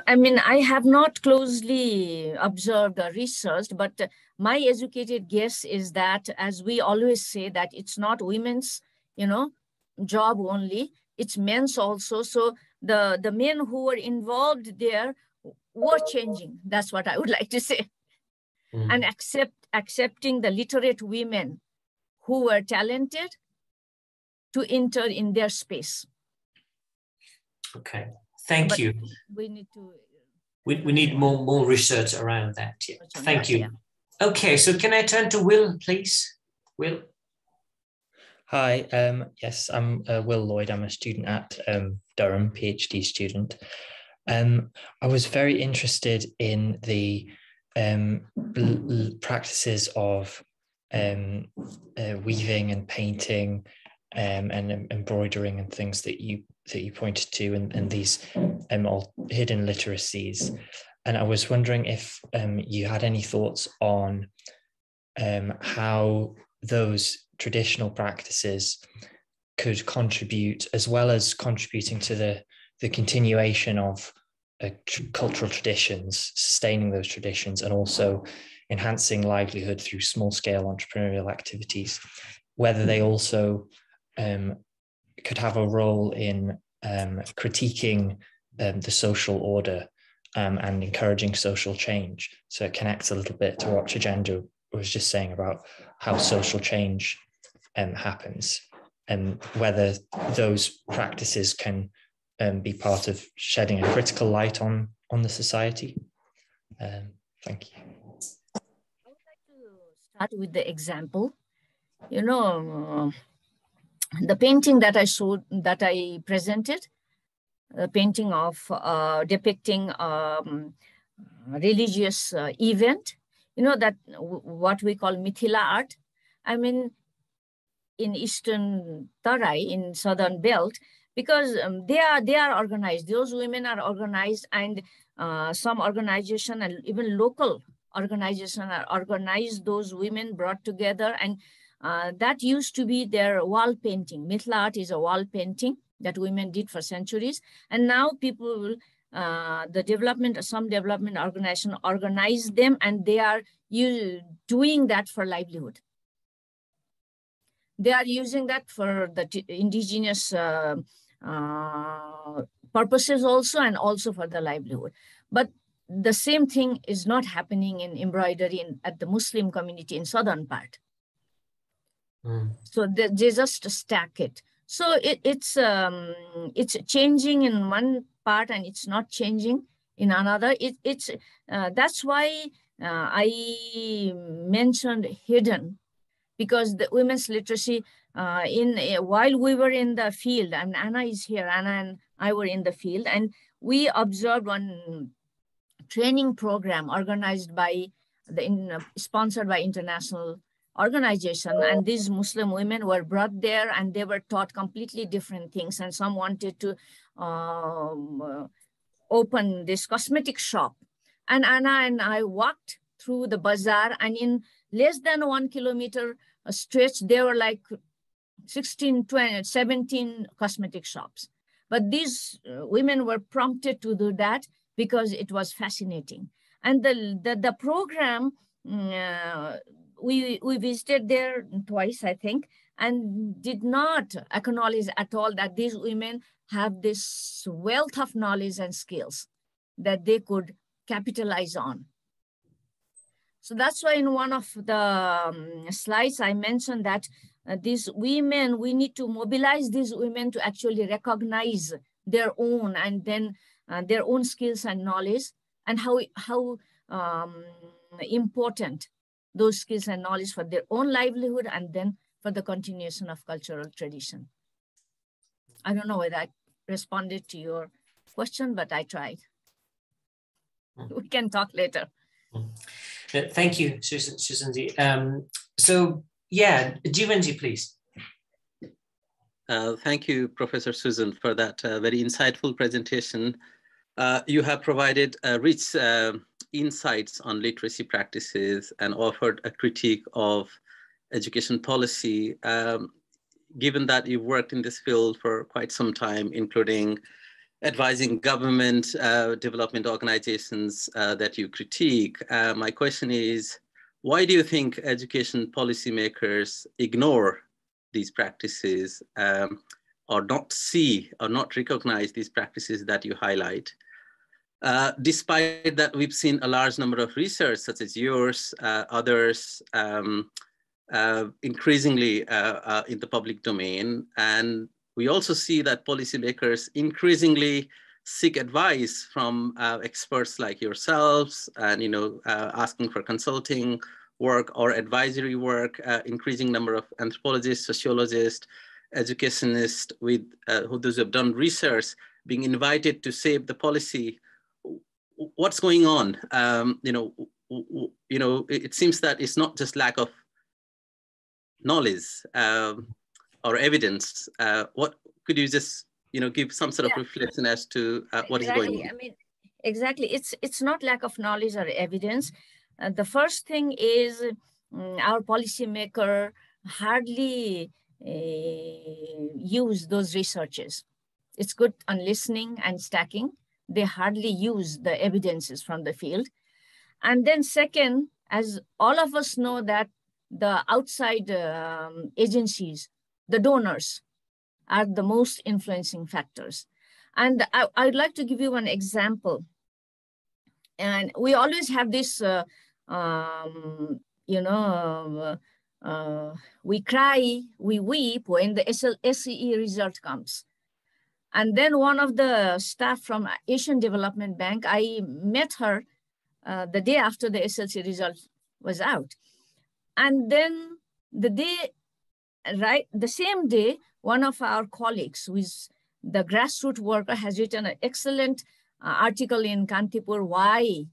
I mean, I have not closely observed or researched, but my educated guess is that, as we always say, that it's not women's, job only, it's men's also. So the men who were involved there were changing. That's what I would like to say. And accepting the literate women who were talented to enter in their space. Okay, thank you. We need to. We need more research around that. Yeah. Thank you. Yeah. Okay, so can I turn to Will, please? Will. Hi, yes, I'm Will Lloyd. I'm a student at Durham, PhD student. I was very interested in the practices of weaving and painting and embroidering and things that you pointed to, and these all hidden literacies. And I was wondering if you had any thoughts on how those traditional practices could contribute, as well as contributing to the continuation of cultural traditions, sustaining those traditions, and also enhancing livelihood through small-scale entrepreneurial activities, whether they also could have a role in critiquing the social order and encouraging social change. So it connects a little bit to what Tejendra was just saying about how social change happens, and whether those practices can be part of shedding a critical light on the society. Thank you. I would like to start with the example. You know, the painting that I showed, that I presented, the painting of depicting religious event, you know, that what we call Mithila art. I mean, in Eastern Tarai, in Southern Belt, because they are organized. Those women are organized, and some organization and even local organization are organized. Those women brought together, and that used to be their wall painting. Mithila art is a wall painting that women did for centuries, and now people, some development organization organize them, and they are doing that for livelihood. They are using that for the indigenous purposes also, and also for the livelihood. But the same thing is not happening in embroidery at the Muslim community in southern part. So they just stack it. So it's changing in one part and it's not changing in another. That's why I mentioned hidden, because the women's literacy while we were in the field, and Anna is here, Anna and I were in the field, and we observed one training program organized by sponsored by international organization, and these Muslim women were brought there and they were taught completely different things, and some wanted to open this cosmetic shop, and Anna and I walked through the bazaar, and in less than 1 kilometer stretch there were like 16, 20, 17 cosmetic shops. But these women were prompted to do that because it was fascinating. And the program, we visited there twice, I think, and did not acknowledge at all that these women have this wealth of knowledge and skills that they could capitalize on. So that's why in one of the slides, I mentioned that these women, we need to mobilize these women to actually recognize their own, and then their own skills and knowledge, and how important those skills and knowledge for their own livelihood and then for the continuation of cultural tradition. I don't know whether I responded to your question, but I tried. We can talk later. Thank you, Sushanji. So yeah, Jeevanji, please. Thank you, Professor Susan, for that very insightful presentation. You have provided rich insights on literacy practices and offered a critique of education policy. Given that you've worked in this field for quite some time, including advising government development organizations that you critique, my question is, why do you think education policymakers ignore these practices or not see or not recognize these practices that you highlight? Despite that, we've seen a large number of research, such as yours, others, increasingly in the public domain. And we also see that policymakers increasingly seek advice from experts like yourselves, and asking for consulting work or advisory work. Increasing number of anthropologists, sociologists, educationists, with those who have done research, being invited to shape the policy. What's going on? It seems that it's not just lack of knowledge or evidence. What could you just give some sort of reflection as to what is going on? I mean, exactly. It's not lack of knowledge or evidence. The first thing is our policymaker hardly use those researches. It's good on listening and stacking. They hardly use the evidences from the field. And then second, as all of us know, that the outside agencies, the donors, are the most influencing factors. And I'd like to give you one example. And we always have this, we cry, we weep when the SCE result comes. And then one of the staff from Asian Development Bank, I met her the day after the SLC result was out. And then the same day, one of our colleagues, who is the grassroots worker, has written an excellent article in Kantipur, why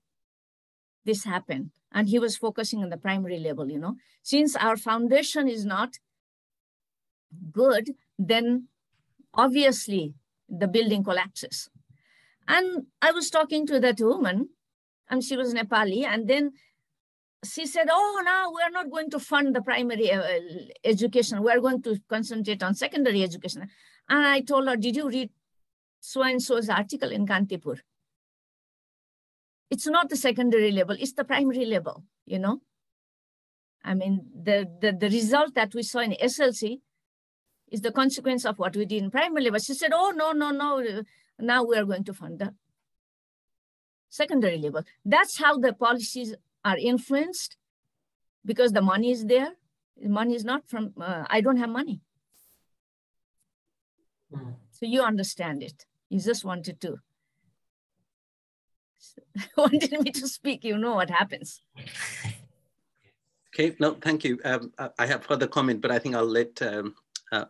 this happened. And he was focusing on the primary level, you know. Since our foundation is not good, then obviously the building collapses. And I was talking to that woman, and she was Nepali, and then she said, oh, now we are not going to fund the primary education. We are going to concentrate on secondary education. And I told her, did you read so-and-so's article in Kantipur? It's not the secondary level, it's the primary level, you know? I mean, the result that we saw in SLC is the consequence of what we did in primary level. She said, oh, no, now we are going to fund the secondary level. That's how the policies are influenced, because the money is there. The money is not from, I don't have money. So you understand it. You just wanted me to speak, you know what happens. Okay, no, thank you. I have further comment, but I think I'll let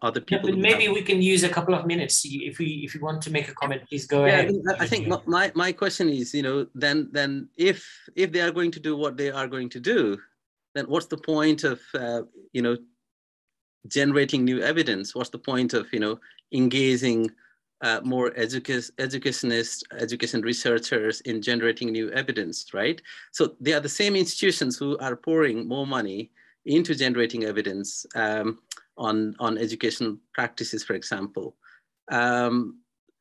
other people. Yeah, maybe we can use a couple of minutes. If you want to make a comment, please go ahead. I think my question is, you know, then if they are going to do what they are going to do, then what's the point of you know, generating new evidence? What's the point of, you know, engaging more education researchers in generating new evidence, right? So they are the same institutions who are pouring more money into generating evidence on education practices, for example.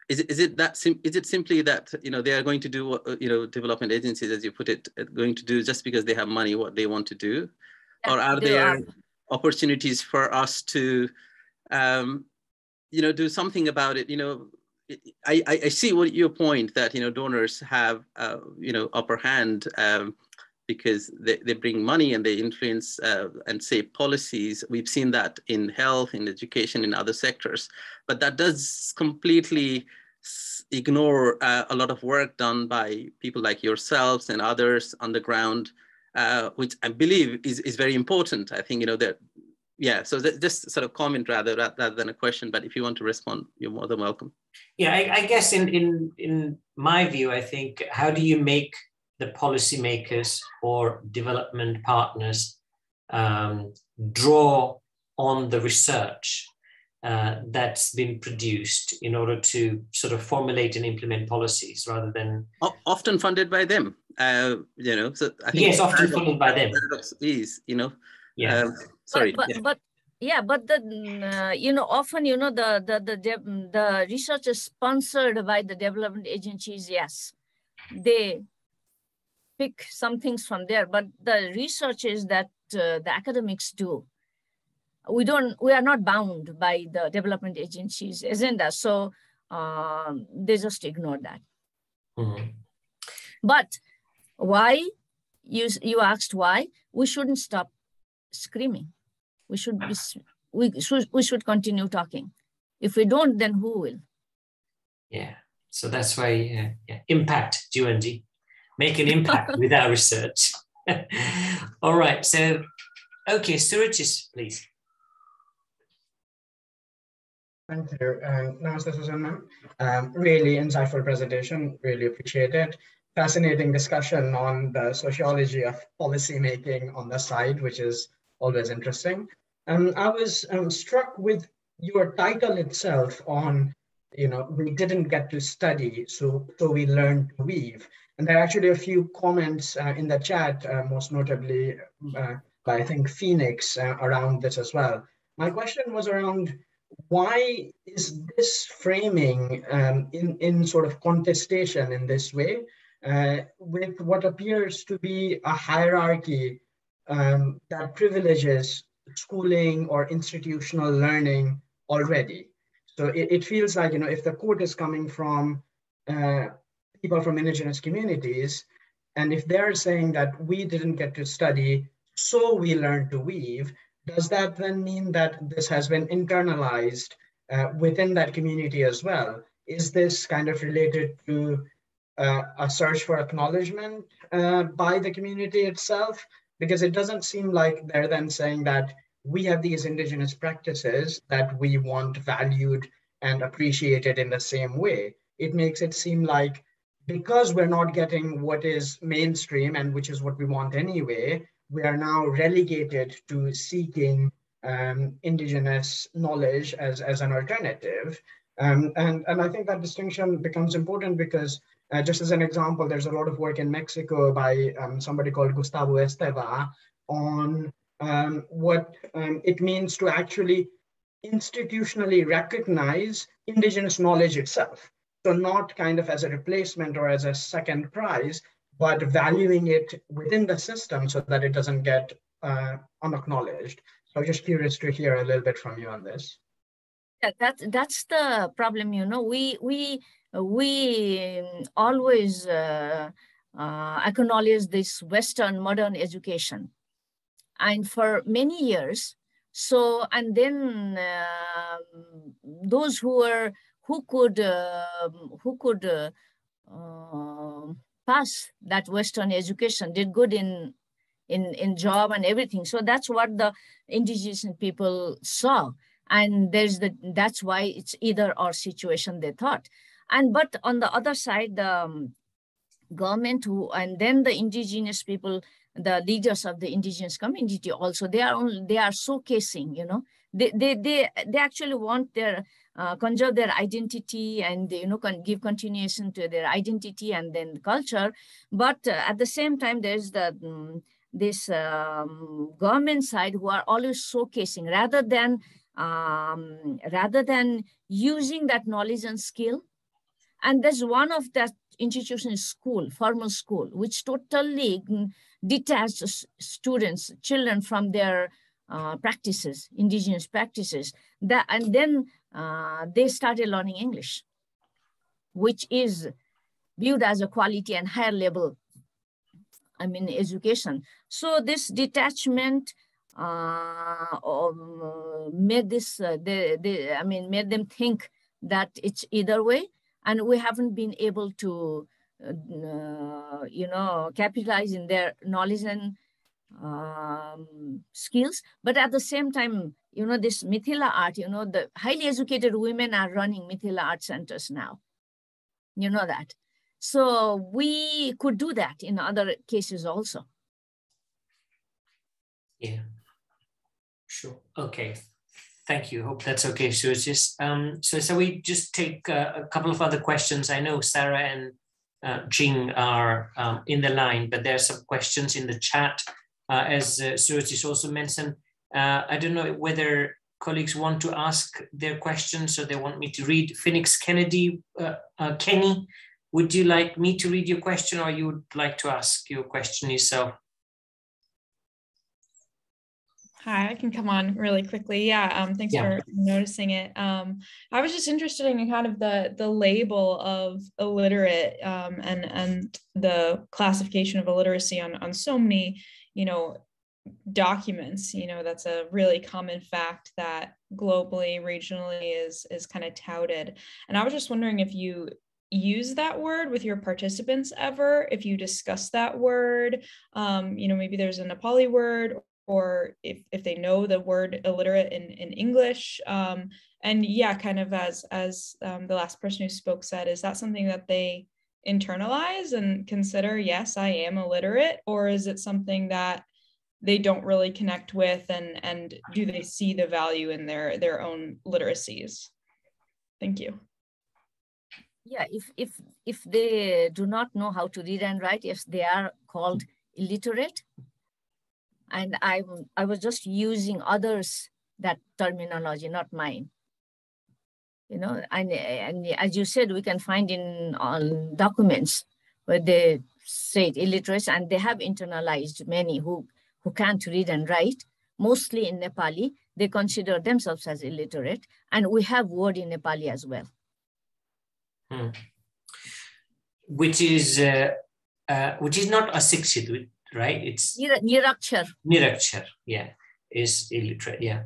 Is it simply that, you know, they are going to do what, you know, development agencies, as you put it, going to do just because they have money what they want to do? Or are there opportunities for us to you know, do something about it? You know, I see what your point that, you know, donors have you know, upper hand because they bring money and they influence and shape policies. We've seen that in health, in education, in other sectors, but that does completely ignore a lot of work done by people like yourselves and others on the ground, which I believe is very important. I think, you know, that, yeah, so just sort of comment rather than a question, but if you want to respond, you're more than welcome. Yeah, I guess in my view, I think, how do you make the policymakers or development partners draw on the research that's been produced in order to sort of formulate and implement policies rather than... Often funded by them, you know, so I think... Yes, often funded by them. Is, you know, yeah. But the you know, often, you know, the research is sponsored by the development agencies. Yes, they pick some things from there, but the research is that the academics do. We are not bound by the development agencies' agenda, so they just ignore that. Mm-hmm. But why? You asked why. We shouldn't stop screaming. We should continue talking. If we don't, then who will? Yeah. So that's why impact, Juanji. Make an impact with our research. All right. So, okay, Suruchis, please. Thank you. Namaste, Sushan ma'am. Really insightful presentation. Really appreciate it. Fascinating discussion on the sociology of policy making on the side, which is always interesting. I was struck with your title itself on, you know, we didn't get to study, so we learned to weave. And there are actually a few comments in the chat, most notably by, I think, Phoenix around this as well. My question was around, why is this framing in sort of contestation in this way with what appears to be a hierarchy that privileges schooling or institutional learning already? So it feels like, you know, if the quote is coming from people from indigenous communities, and if they're saying that we didn't get to study, so we learned to weave, does that then mean that this has been internalized within that community as well? Is this kind of related to a search for acknowledgement by the community itself? because it doesn't seem like they're then saying that we have these indigenous practices that we want valued and appreciated in the same way. It makes it seem like because we're not getting what is mainstream and which is what we want anyway, we are now relegated to seeking indigenous knowledge as an alternative. And I think that distinction becomes important because just as an example, there's a lot of work in Mexico by somebody called Gustavo Esteva on what it means to actually institutionally recognize indigenous knowledge itself. So not kind of as a replacement or as a second prize, but valuing it within the system so that it doesn't get unacknowledged. So I'm just curious to hear a little bit from you on this. Yeah, that's the problem. You know, we always acknowledge this Western modern education, and for many years. So, and then those who could pass that Western education did good in job and everything. So that's what the indigenous people saw. And that's why it's either or situation, they thought. But on the other side, the government and then the indigenous people, the leaders of the indigenous community also, they are showcasing, you know, they actually want their conserve their identity and, you know, give continuation to their identity and then culture. But at the same time, there's this government side who are always showcasing rather than using that knowledge and skill. And there's one of that institution is school, formal school, which totally detached students, children from their practices, indigenous practices. And then they started learning English, which is viewed as a quality and higher level, I mean, education. So this detachment made made them think that it's either way, and we haven't been able to, you know, capitalize in their knowledge and skills. But at the same time, you know, this Mithila art, you know, the highly educated women are running Mithila art centers now. You know that. So we could do that in other cases also. Yeah, sure. Okay. Thank you. Hope that's okay. So it's just so we just take a couple of other questions. I know Sarah and Jing are in the line, but there are some questions in the chat. As Surajit also mentioned, I don't know whether colleagues want to ask their questions, or they want me to read. Phoenix Kennedy, Kenny, would you like me to read your question, or you would like to ask your question yourself? Hi, I can come on really quickly. Yeah, thanks for noticing it. I was just interested in kind of the label of illiterate and the classification of illiteracy on so many, you know, documents. You know, that's a really common fact that globally, regionally is kind of touted. And I was just wondering if you use that word with your participants ever, if you discuss that word, you know, maybe there's a Nepali word, or if they know the word illiterate in English. And yeah, kind of as the last person who spoke said, is that something that they internalize and consider, yes, I am illiterate, or is it something that they don't really connect with, and do they see the value in their own literacies? Thank you. Yeah, if they do not know how to read and write, yes, they are called illiterate. And I was just using others that terminology, not mine. You know, and as you said, we can find on documents where they say illiterate, and they have internalized many who can't read and write. Mostly in Nepali, they consider themselves as illiterate, and we have word in Nepali as well. Which is not asikshit, right? It's Nirakshar. Nirakshar, yeah, is illiterate, yeah.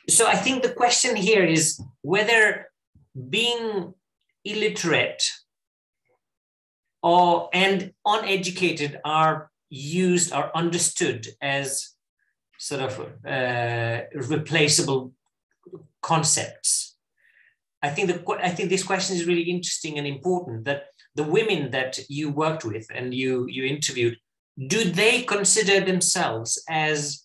So I think the question here is whether being illiterate and uneducated are used or understood as sort of replaceable concepts. I think this question is really interesting and important, that the women that you worked with and you interviewed, do they consider themselves as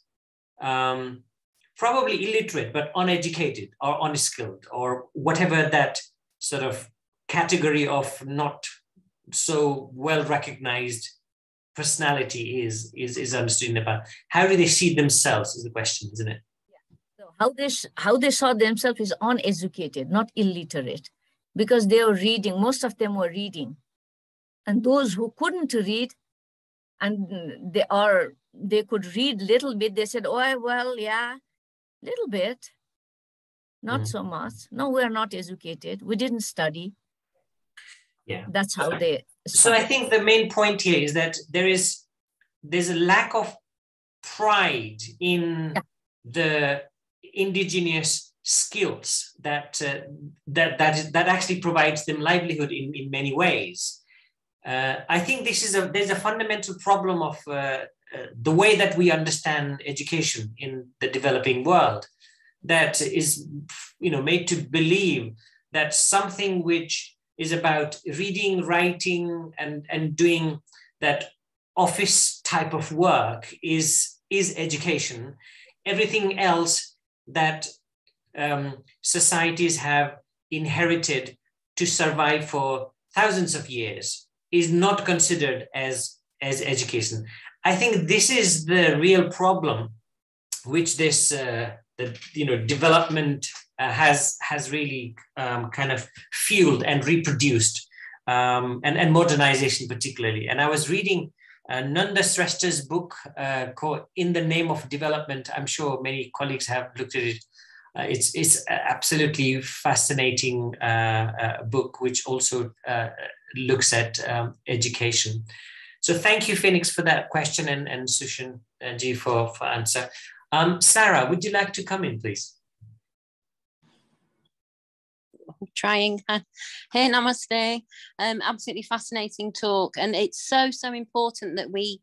probably illiterate, but uneducated or unskilled, or whatever that sort of category of not so well recognized personality is understood in Nepal? How do they see themselves is the question, isn't it? Yeah. So how they saw themselves is uneducated, not illiterate, because they were reading. Most of them were reading, and those who couldn't read, and they could read little bit, they said, "Oh well, yeah, little bit, not so much. No, we're not educated. We didn't study." Yeah, that's how they started. So I think the main point here is that there's a lack of pride in the indigenous skills that actually provides them livelihood in many ways. I think there's a fundamental problem of the way that we understand education in the developing world, that is made to believe that something which is about reading, writing, and doing that office type of work is education. Everything else that societies have inherited to survive for thousands of years is not considered as education. I think this is the real problem which this development has really kind of fueled and reproduced, and modernization particularly. And I was reading Nanda Sreshta's book called In the Name of Development. I'm sure many colleagues have looked at it. It's absolutely fascinating book, which also looks at education. So thank you, Phoenix, for that question, and Sushan ji for answer. Sarah, would you like to come in, please? Trying. Hey, namaste. Absolutely fascinating talk, and it's so important that we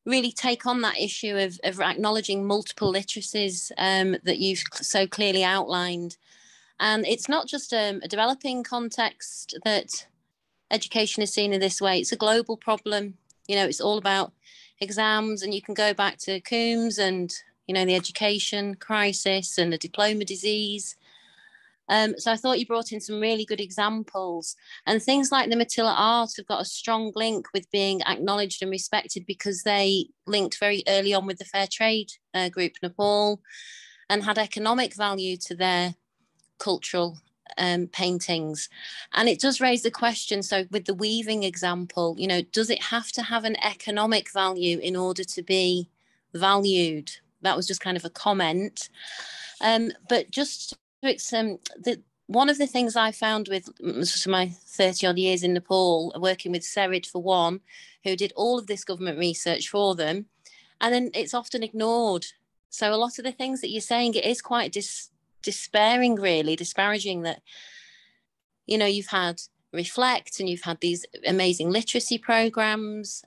really take on that issue of acknowledging multiple literacies that you've so clearly outlined. And it's not just a developing context that education is seen in this way. It's a global problem. It's all about exams, and you can go back to Coombs and the education crisis and the diploma disease. So I thought you brought in some really good examples, and things like the Mattila art have got a strong link with being acknowledged and respected because they linked very early on with the Fair Trade group Nepal and had economic value to their cultural paintings. And it does raise the question, so with the weaving example, does it have to have an economic value in order to be valued? That was just kind of a comment. But just one of the things I found with my 30 odd years in Nepal, working with Serid for one, who did all of this government research for them, and then it's often ignored. So a lot of the things that you're saying, it is quite despairing, really disparaging, that you've had Reflect and you've had these amazing literacy programs.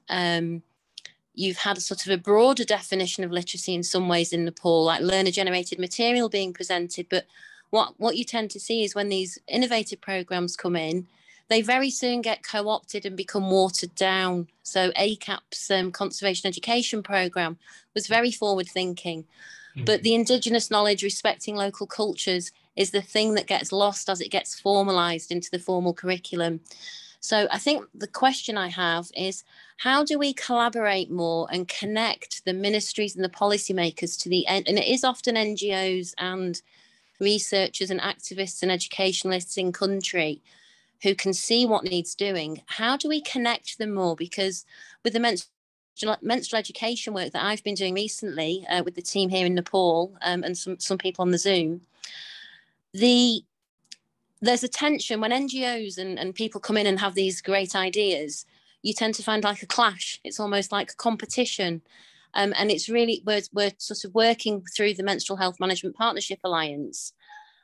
You've had a sort of a broader definition of literacy in some ways in Nepal, like learner-generated material being presented. But what you tend to see is when these innovative programs come in, they very soon get co-opted and become watered down. So ACAP's conservation education program was very forward-thinking. But the indigenous knowledge respecting local cultures is the thing that gets lost as it gets formalised into the formal curriculum. So I think the question I have is, how do we collaborate more and connect the ministries and the policymakers to the end? And it is often NGOs and researchers and activists and educationalists in country who can see what needs doing. How do we connect them more? Because with the menstrual education work that I've been doing recently with the team here in Nepal and some people on the Zoom, there's a tension when NGOs and people come in and have these great ideas. You tend to find like a clash. It's almost like a competition. And it's really, we're sort of working through the Menstrual Health Management Partnership Alliance.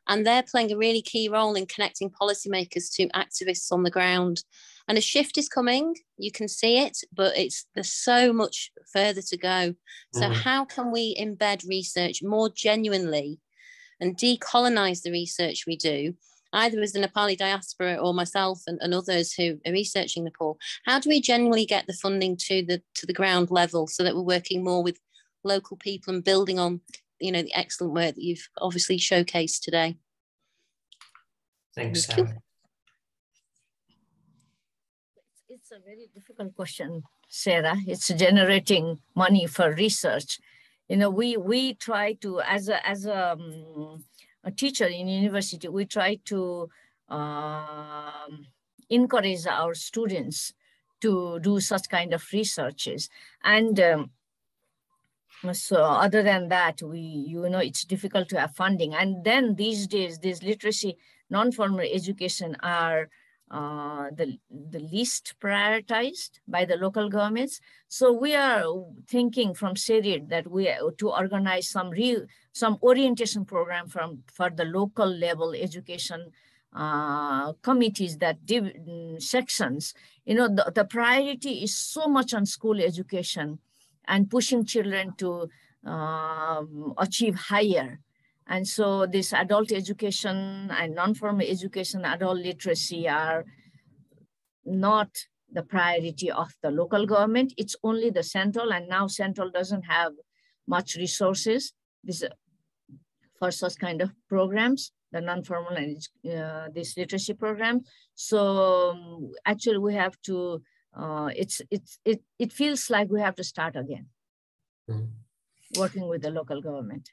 And they're playing a really key role in connecting policymakers to activists on the ground. And a shift is coming, you can see it, but there's so much further to go. So how can we embed research more genuinely and decolonize the research we do, either as the Nepali diaspora or myself and others who are researching Nepal? How do we genuinely get the funding to the ground level so that we're working more with local people and building on, you know, the excellent work that you've obviously showcased today? Thanks, Sarah. It's a very difficult question, Sarah. It's generating money for research. You know, we try to, as a teacher in university, we try to encourage our students to do such kind of researches. And so other than that, it's difficult to have funding. And then these days, this literacy, non-formal education are the least prioritized by the local governments. So we are thinking from SERID that to organize some orientation program for the local level education committees that sections. You know, the priority is so much on school education and pushing children to achieve higher. And so this adult education and non-formal education, adult literacy are not the priority of the local government. It's only the central, and now central doesn't have much resources for such kind of programs, the non-formal and this literacy program. So actually we have to, it feels like we have to start again, working with the local government.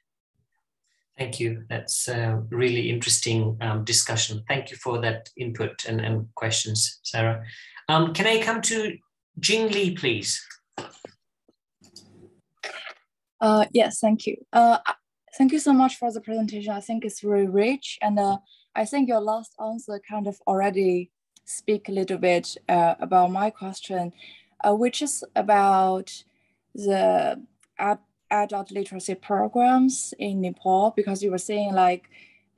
Thank you. That's a really interesting discussion. Thank you for that input and questions, Sarah. Can I come to Jing Li, please? Yes, thank you. Thank you so much for the presentation. I think it's very rich. And I think your last answer kind of already speak a little bit about my question, which is about the adult literacy programs in Nepal, because you were saying like,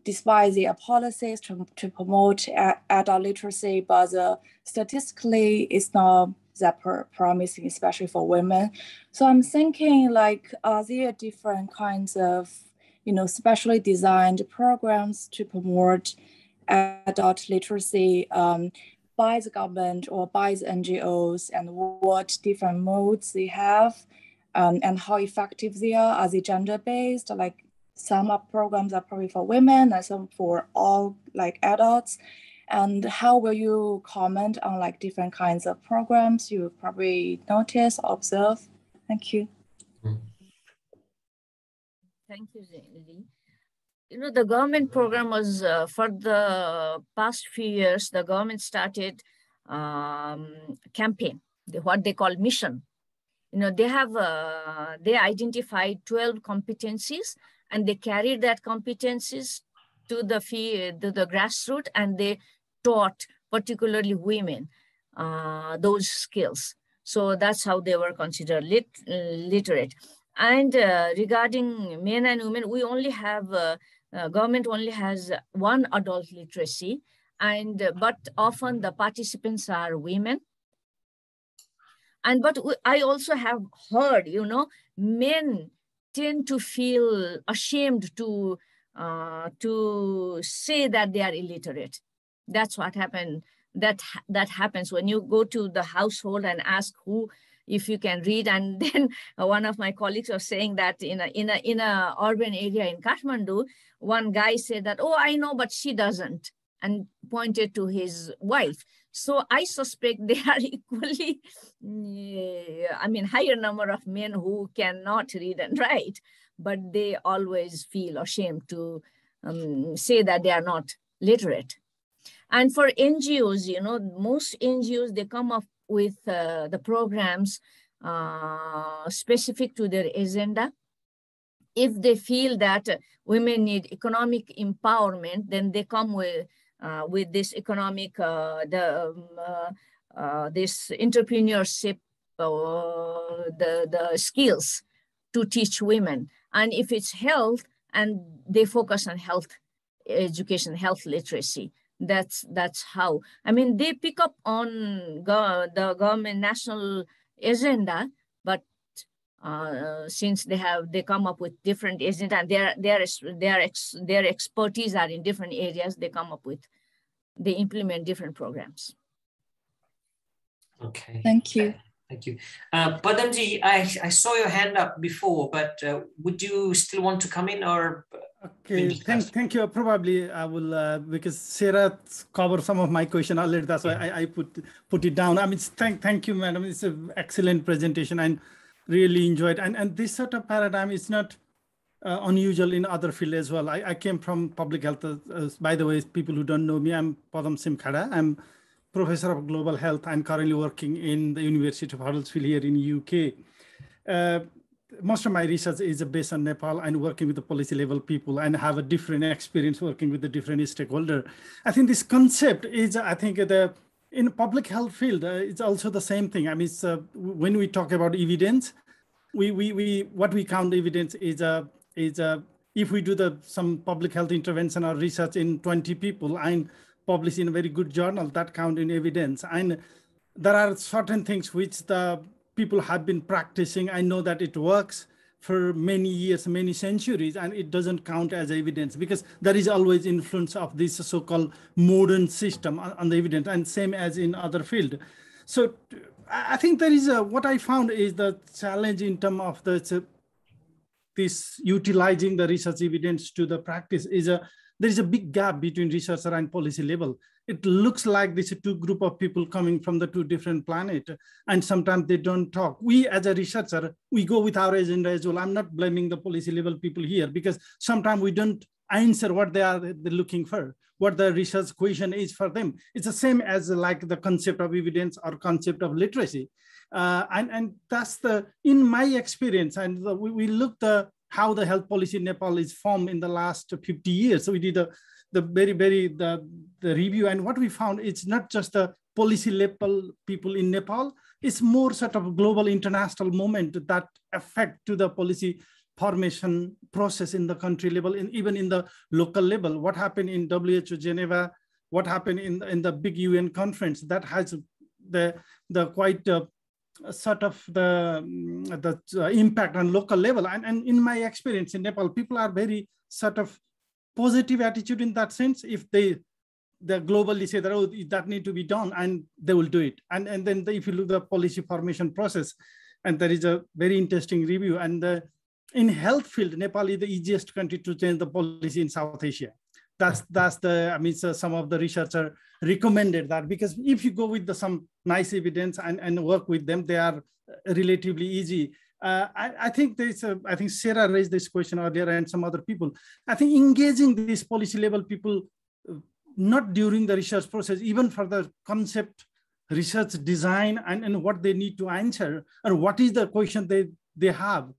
despite the policies to promote adult literacy, but statistically it's not that promising, especially for women. So I'm thinking like, are there different kinds of, specially designed programs to promote adult literacy by the government or by the NGOs, and what different modes they have? And how effective they are? Are they gender-based? Like some programs are probably for women and some for all like adults. And how will you comment on like different kinds of programs you probably notice, observe? Thank you. Thank you, Zeli. The government program was for the past few years, the government started campaign, what they call mission. They identified 12 competencies and they carried that competencies to the grassroots, and they taught particularly women those skills. So that's how they were considered literate. And regarding men and women, we only have, government only has one adult literacy, but often the participants are women. But I also have heard, men tend to feel ashamed to say that they are illiterate. That's what happened. That happens when you go to the household and ask if you can read. And then one of my colleagues was saying that in a urban area in Kathmandu, one guy said that, oh, I know, but she doesn't, and pointed to his wife. So I suspect there are equally, higher number of men who cannot read and write, but they always feel ashamed to say that they are not literate. And for NGOs, most NGOs, they come up with the programs specific to their agenda. If they feel that women need economic empowerment, then they come with this economic, this entrepreneurship, the skills to teach women. And if it's health, and they focus on health education, health literacy. That's how. I mean, they pick up on the government national agenda, but since they come up with different agenda and their expertise are in different areas, they implement different programs. Okay. Thank you. Thank you. Padamji, I saw your hand up before, but would you still want to come in, or? Okay, thank you. Probably I will, because Sarah covered some of my question already. That's why I put it down. I mean, thank you, madam. It's an excellent presentation and really enjoyed. And this sort of paradigm is not unusual in other fields as well. I came from public health. By the way, people who don't know me, I'm Padam Simkhada. I'm Professor of Global Health. I'm currently working in the University of Huddersfield here in UK. Most of my research is based on Nepal and working with the policy level people, and have a different experience working with the different stakeholders. I think this concept is, I think in public health field, it's also the same thing. I mean, when we talk about evidence, what we count evidence is if we do some public health intervention or research in 20 people and publish in a very good journal, that count in evidence. And there are certain things which the people have been practicing. I know that it works for many years, many centuries, and it doesn't count as evidence because there is always influence of this so-called modern system on the evidence, and same as in other field. So I think there is what I found is the challenge in terms of this utilizing the research evidence to the practice is there is a big gap between researcher and policy level. It looks like this is two group of people coming from the two different planets, and sometimes they don't talk. We as a researcher, we go with our agenda as well. I'm not blaming the policy level people here because sometimes we don't answer what they're looking for, what the research question is for them. It's the same as like the concept of evidence or concept of literacy. And that's in my experience, and we looked how the health policy in Nepal is formed in the last 50 years. So we did the review, and what we found, it's not just the policy level people in Nepal, it's more sort of a global international movement that affect to the policy formation process in the country level, and even in the local level. What happened in WHO Geneva, what happened in the big UN conference, that has the quite sort of the impact on local level. And in my experience in Nepal, people are very sort of positive attitude in that sense. If they globally say that, oh, that need to be done, and they will do it. And then if you look at the policy formation process, and there is a very interesting review. And in health field, Nepal is the easiest country to change the policy in South Asia. That's I mean, so some of the researchers recommended that, because if you go with some nice evidence and work with them, they are relatively easy. I think I think Sarah raised this question earlier, and some other people. I think engaging these policy level people, not during the research process, even for the concept research design and what they need to answer, or what is the question they have,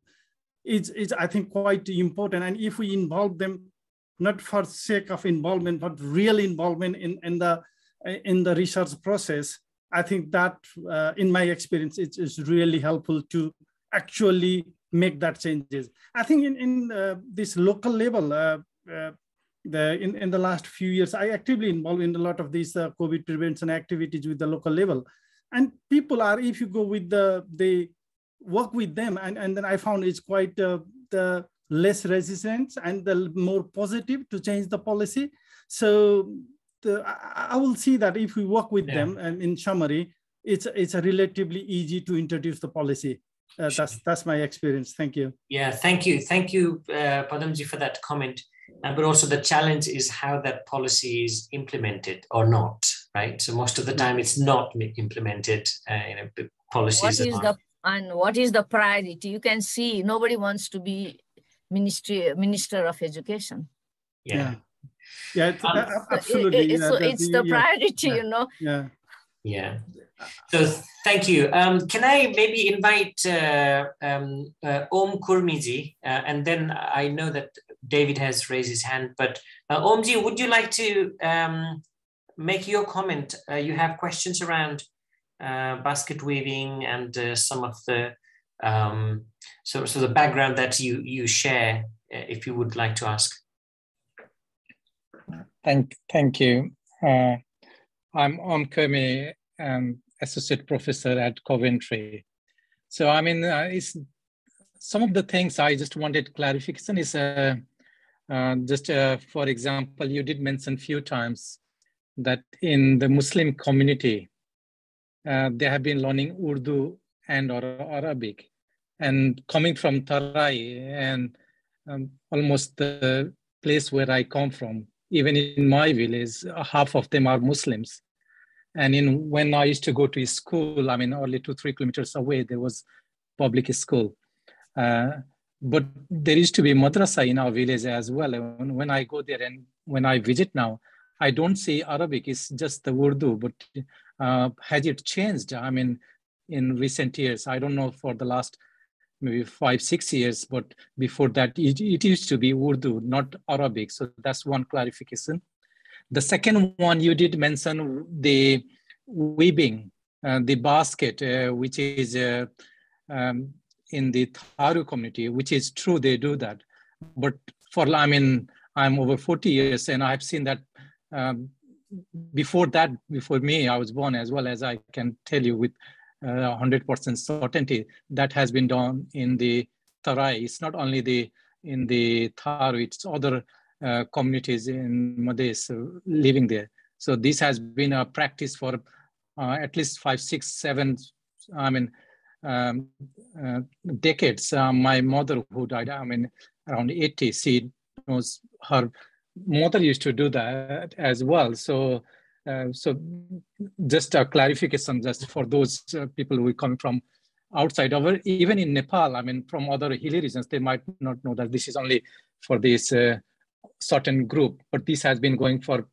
is I think quite important. And if we involve them, not for sake of involvement, but real involvement in the research process, I think that, in my experience, it's really helpful to actually make that changes. I think in this local level, in the last few years, I actively involved in a lot of these COVID prevention activities with the local level. And people are, if you go with they work with them, and then I found it's quite the less resistance and the more positive to change the policy. So I will see that if we work with them, and in summary, it's a relatively easy to introduce the policy. That's my experience. Thank you. Yeah, thank you, Padamji, for that comment. But also the challenge is how that policy is implemented or not, right? So most of the time it's not implemented. Policies. What is the priority? You can see nobody wants to be Minister of Education. Yeah, absolutely. It's the priority, you know. Yeah. So thank you. Can I maybe invite Om Kurmiji, and then I know that David has raised his hand, but Omji, would you like to make your comment? You have questions around basket weaving and some of the so the background that you share, if you would like to ask. Thank you. I'm Om Kermi, associate professor at Coventry. So I mean, it's some of the things I just wanted clarification is for example, you did mention a few times that in the Muslim community, they have been learning Urdu and or Arabic, and coming from Tarai and almost the place where I come from, even in my village, half of them are Muslims. And when I used to go to school, I mean, only 2-3 kilometers away, there was public school. But there used to be madrasa in our village as well. And when I go there and when I visit now, I don't see Arabic, it's just the Urdu, but has it changed? I mean, in recent years, I don't know for the last maybe 5-6 years, but before that, it used to be Urdu, not Arabic. So that's one clarification. The second one, you did mention the weaving, the basket, which is in the Tharu community, which is true, they do that. But I mean, I'm over 40 years and I've seen that before me, I was born, as well as I can tell you with 100% certainty, that has been done in the Tarai. It's not only in the Tharu, it's other communities in Madhes living there. So this has been a practice for at least 5, 6, 7, I mean, decades. My mother, who died, I mean, around 80, she knows her mother used to do that as well. So just a clarification, just for those people who come from outside of it, even in Nepal, I mean, from other hilly regions, they might not know that this is only for this certain group, but this has been going for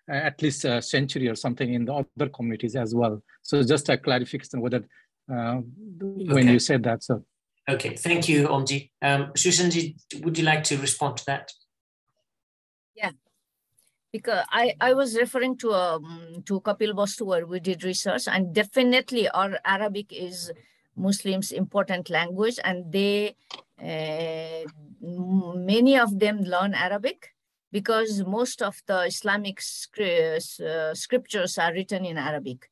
at least a century or something in the other communities as well. So just a clarification whether when you said that. So okay, thank you, Omji. Sushan, would you like to respond to that? Yeah, because I was referring to Kapil Vastu, where we did research, and definitely our Arabic is Muslims' important language, and they many of them learn Arabic because most of the Islamic scriptures are written in Arabic.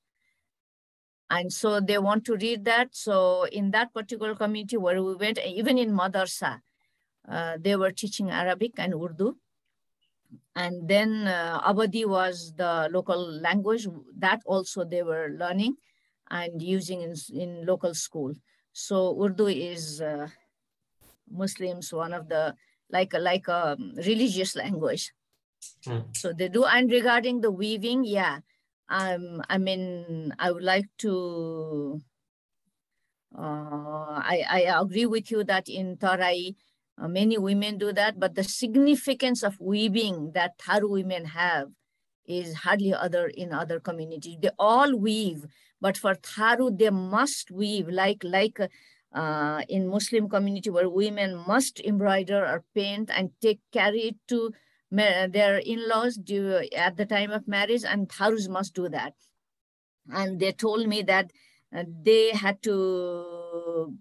And so they want to read that. So in that particular community where we went, even in Madrasa, they were teaching Arabic and Urdu. And then Abadi was the local language that also they were learning and using in local school. So Urdu is Muslims, one of the, like a religious language. So they do. And regarding the weaving, yeah, I mean, I would like to, I agree with you that in Tarai, many women do that, but the significance of weaving that Tharu women have is hardly in other communities. They all weave, but for Tharu, they must weave like in Muslim community where women must embroider or paint and carry it to their in-laws at the time of marriage, and Tharus must do that. And they told me that they had to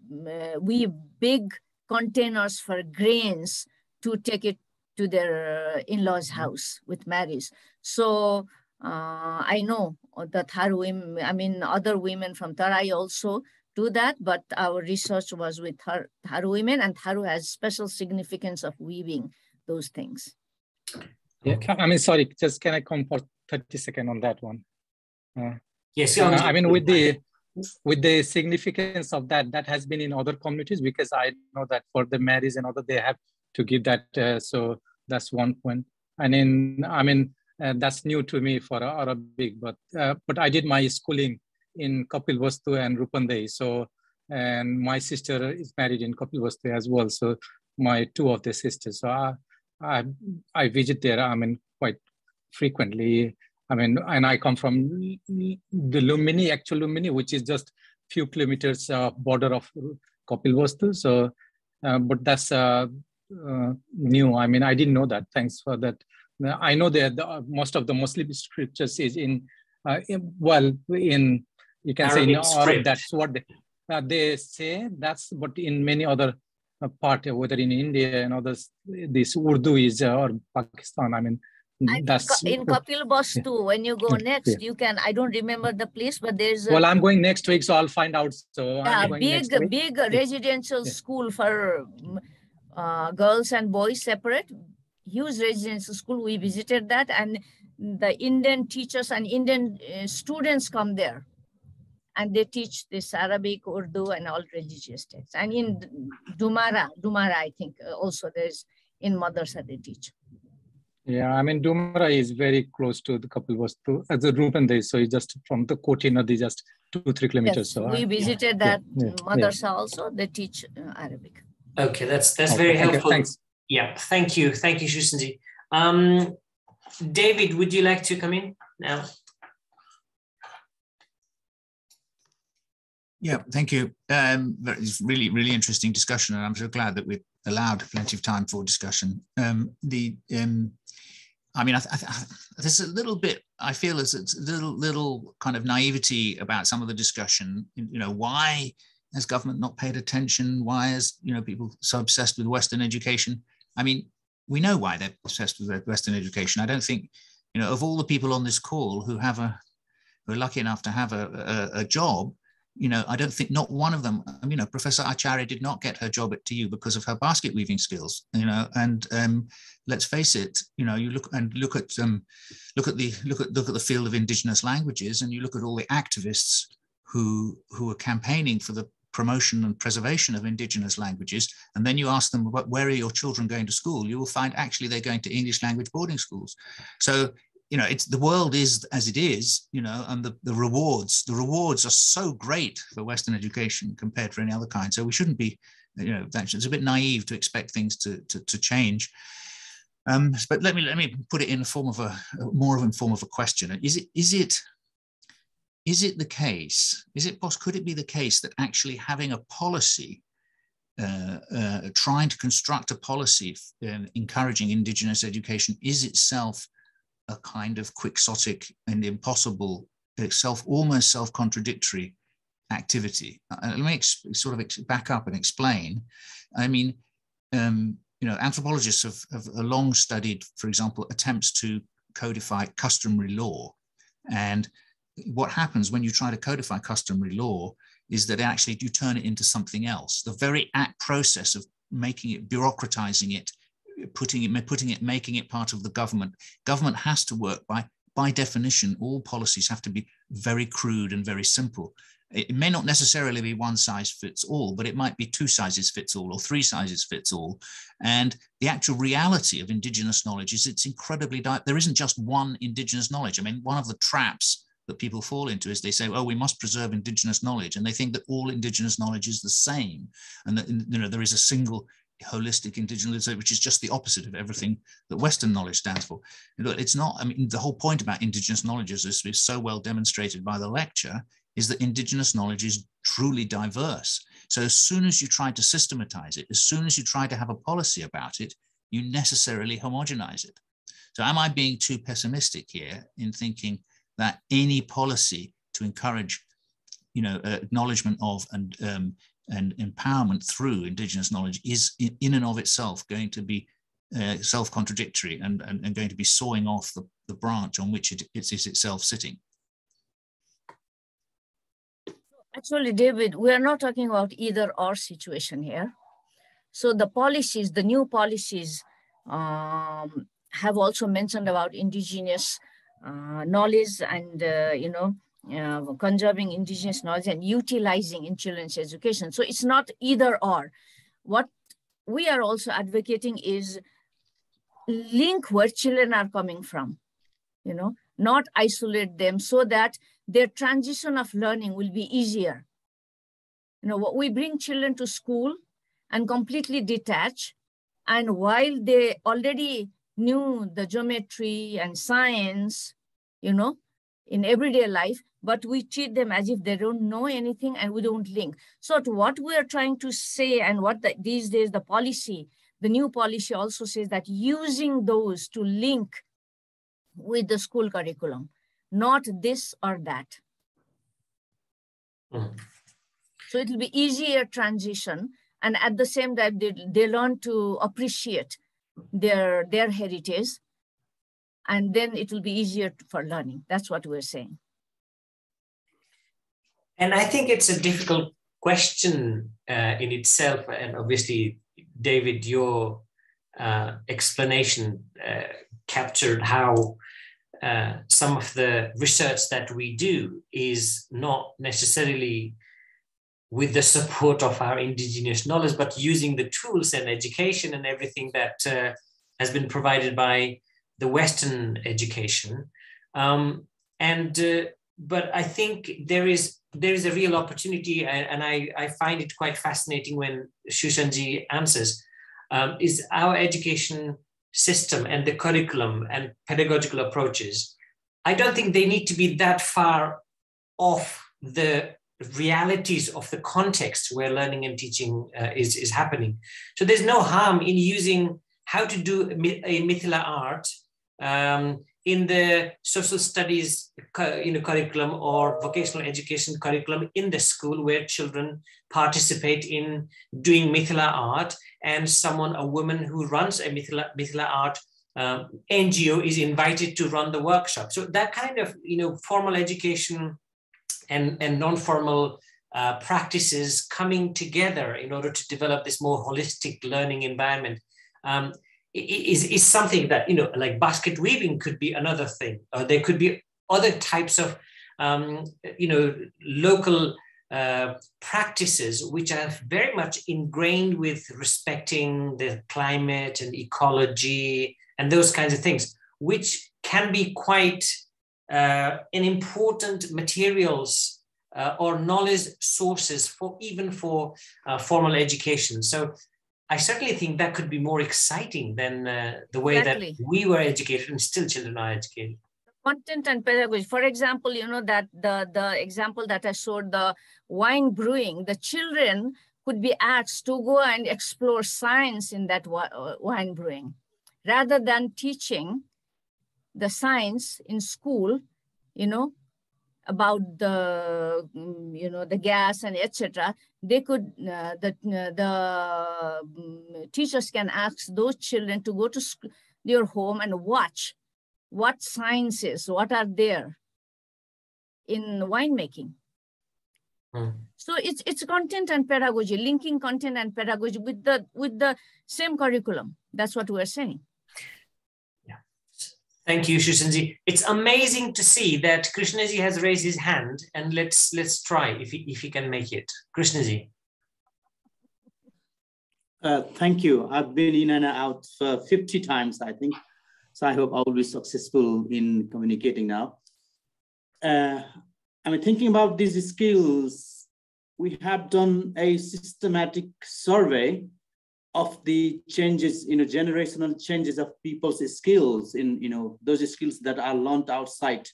weave big containers for grains to take it to their in-laws' house with marriage. So I know the Tharu women, I mean, other women from Tarai also do that, but our research was with Tharu women, and Tharu has special significance of weaving those things. Yeah, I mean, sorry, just can I come for 30 seconds on that one? Yes, I mean, with the significance of that has been in other communities, because I know that for the marriage and other, they have to give that. So that's one point. And I mean, that's new to me for Arabic, but I did my schooling in Kapil Vastu and Rupandei. So, and my sister is married in Kapil Vastu as well. So my two of the sisters. So I visit there, I mean, quite frequently. I mean, and I come from the Lumini, actual Lumini, which is just few kilometers border of Kapil Vastu. So, but that's new. I mean, I didn't know that. Thanks for that. I know that most of the Muslim scriptures is in you can say in Arab, that's what they say. That's, but in many other part, whether in India and others, this Urdu is or Pakistan. I mean, That's in Kapil Bus too. When you go next, you can. I don't remember the place, but there's. Well, I'm going next week, so I'll find out. So I'm going next week. Big residential school for girls and boys separate. Huge residential school. We visited that, and the Indian teachers and Indian students come there, and they teach this Arabic, Urdu, and all religious texts. And in Dumara, I think also there's in madrasa they teach. Yeah, I mean, Dumara is very close to the Kapil Vastu as a Rupan, so it's just from the Koti Nadi, just 2-3 kilometers. Yes, so we visited that madrasa also. They teach Arabic. Okay, that's very helpful. Thanks. Yeah, thank you, Sushanji. David, would you like to come in now? Yeah, thank you. It's really interesting discussion, and I'm so glad that we're allowed plenty of time for discussion. I mean, there's a little bit, I feel it's a little kind of naivety about some of the discussion. You know, why has government not paid attention? Why is, people so obsessed with Western education? I mean, we know why they're obsessed with Western education. I don't think, of all the people on this call who are lucky enough to have a job, I don't think not one of them, Professor Acharya did not get her job at TU because of her basket weaving skills, and let's face it, you look at the field of indigenous languages, and you look at all the activists who are campaigning for the promotion and preservation of indigenous languages, and then you ask them, where are your children going to school? You will find actually they're going to English language boarding schools. So the world is as it is, and the rewards are so great for Western education compared to any other kind. So we shouldn't be, it's a bit naive to expect things to change. But let me put it in the form of a question. Is it the case? Could it be the case that actually having a policy, trying to construct a policy encouraging indigenous education is itself a kind of quixotic and impossible, almost self-contradictory activity? Let me sort of back up and explain. I mean, anthropologists have long studied, for example, attempts to codify customary law. And what happens when you try to codify customary law is that actually you turn it into something else. The very process of making it, bureaucratizing it, making it part of the government. Government has to work by definition. All policies have to be very crude and very simple. It may not necessarily be one size fits all, but it might be 2 sizes fits all or 3 sizes fits all. And the actual reality of indigenous knowledge is it's incredibly there isn't just one indigenous knowledge. I mean, one of the traps that people fall into is they say, oh, we must preserve indigenous knowledge, and they think that all indigenous knowledge is the same, and that there is a single holistic indigenous, which is just the opposite of everything that Western knowledge stands for. It's not. I mean, the whole point about indigenous knowledge is so well demonstrated by the lecture, is that indigenous knowledge is truly diverse. So as soon as you try to systematize it, as soon as you try to have a policy about it, you necessarily homogenize it. So am I being too pessimistic here in thinking that any policy to encourage, acknowledgement of and empowerment through indigenous knowledge is in and of itself going to be self-contradictory and going to be sawing off the branch on which it is itself sitting? Actually, David, we are not talking about either or situation here. So the policies, the new policies have also mentioned about indigenous knowledge and, conserving indigenous knowledge and utilizing in children's education. So it's not either or. What we are also advocating is link where children are coming from, not isolate them so that their transition of learning will be easier. We bring children to school and completely detach. And while they already knew the geometry and science, in everyday life, but we treat them as if they don't know anything and we don't link. So what we are trying to say, and what these days the new policy also says that using those to link with the school curriculum, not this or that. So it will be easier transition, and at the same time, they learn to appreciate their heritage and then it will be easier for learning. That's what we're saying. And I think it's a difficult question in itself. And obviously, David, your explanation captured how some of the research that we do is not necessarily with the support of our indigenous knowledge, but using the tools and education and everything that has been provided by the Western education. But I think there is a real opportunity, and I find it quite fascinating when Sushanji answers, is our education system and the curriculum and pedagogical approaches. I don't think they need to be that far off the realities of the context where learning and teaching is happening. So there's no harm in using how to do a Mithila art in the social studies curriculum or vocational education curriculum in the school, where children participate in doing Mithila art, and a woman who runs a Mithila art NGO is invited to run the workshop. So that kind of formal education and non-formal practices coming together in order to develop this more holistic learning environment is something that, like basket weaving could be another thing. Or there could be other types of, local practices which are very much ingrained with respecting the climate and ecology and those kinds of things, which can be quite an important materials or knowledge sources for formal education. So I certainly think that could be more exciting than the way that we were educated and still children are educated. Content and pedagogy. For example, that the example that I showed, the wine brewing, the children could be asked to go and explore science in that wine brewing, rather than teaching the science in school, about the, the gas and etc. They could, the teachers can ask those children to go to their home and watch what sciences, what are there in winemaking. So it's content and pedagogy, linking content and pedagogy with the same curriculum. That's what we're saying. Yeah. Thank you, Sushanji. It's amazing to see that Krishnaji has raised his hand, and let's try if he can make it. Krishnaji. Thank you. I've been in and out 50 times, I think. So I hope I will be successful in communicating now. Thinking about these skills, we have done a systematic survey of the changes, generational changes of people's skills in, those skills that are learned outside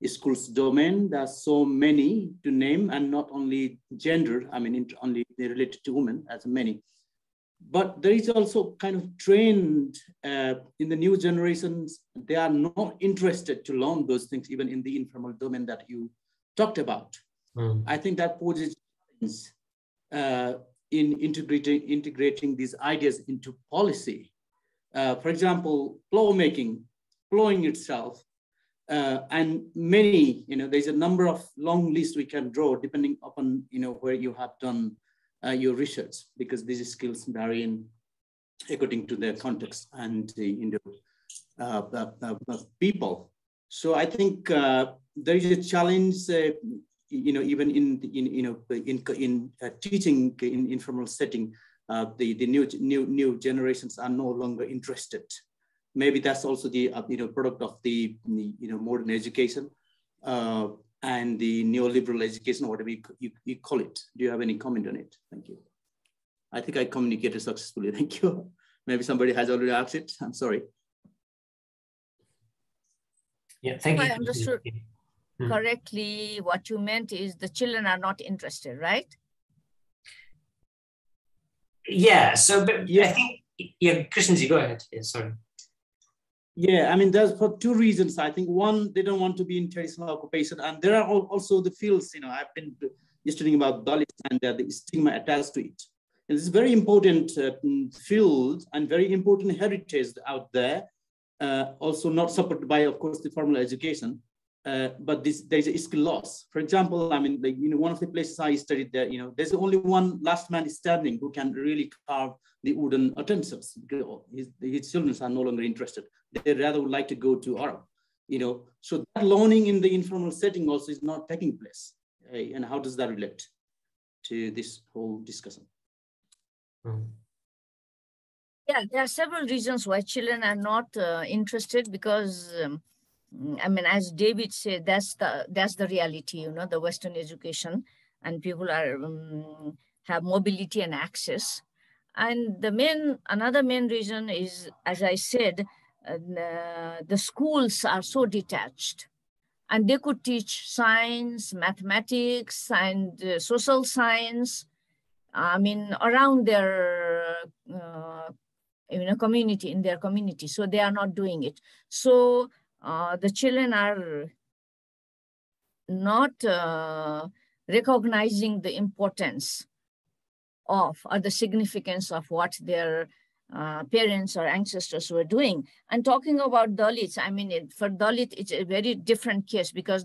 school's domain. There are so many to name, and not only gender, only related to women, as many. But there is also kind of trend in the new generations. They are not interested to learn those things, even in the informal domain that you talked about. I think that poses in integrating these ideas into policy. For example, plowing itself, and many, there's a number of long lists we can draw depending upon, where you have done your research, because these skills vary according to their context and the people. So I think there is a challenge, even in teaching in informal setting, the new generations are no longer interested. Maybe that's also the product of the modern education. And the neoliberal education, whatever you call it. Do you have any comment on it? Thank you. I think I communicated successfully. Thank you. Maybe somebody has already asked it. I'm sorry. Yeah, thank you. If I understood correctly, what you meant is the children are not interested, right? Yeah. So, but yeah, I think, Krishnji, go ahead. Yeah, sorry. Yeah, there's for two reasons. I think one, they don't want to be in traditional occupation, and there are also the fields. I've been studying about Dalits and the stigma attached to it. And it's a very important field and very important heritage out there. also not supported by, of course, the formal education. But there's a skill loss. For example, I mean, like, one of the places I studied there, there's only one last man standing who can really carve the wooden utensils, because his children are no longer interested. They rather would like to go to Arab, So that learning in the informal setting also is not taking place. And how does that relate to this whole discussion? Yeah, there are several reasons why children are not interested, because I mean, as David said, that's the reality, the Western education, and people are have mobility and access. And another main reason is, as I said, the schools are so detached, and they could teach science, mathematics, and social science, I mean, around their community, in their community. So they are not doing it. So the children are not recognizing the importance of, or the significance of, what their parents or ancestors were doing. And talking about Dalits, I mean, for Dalit, it's a very different case, because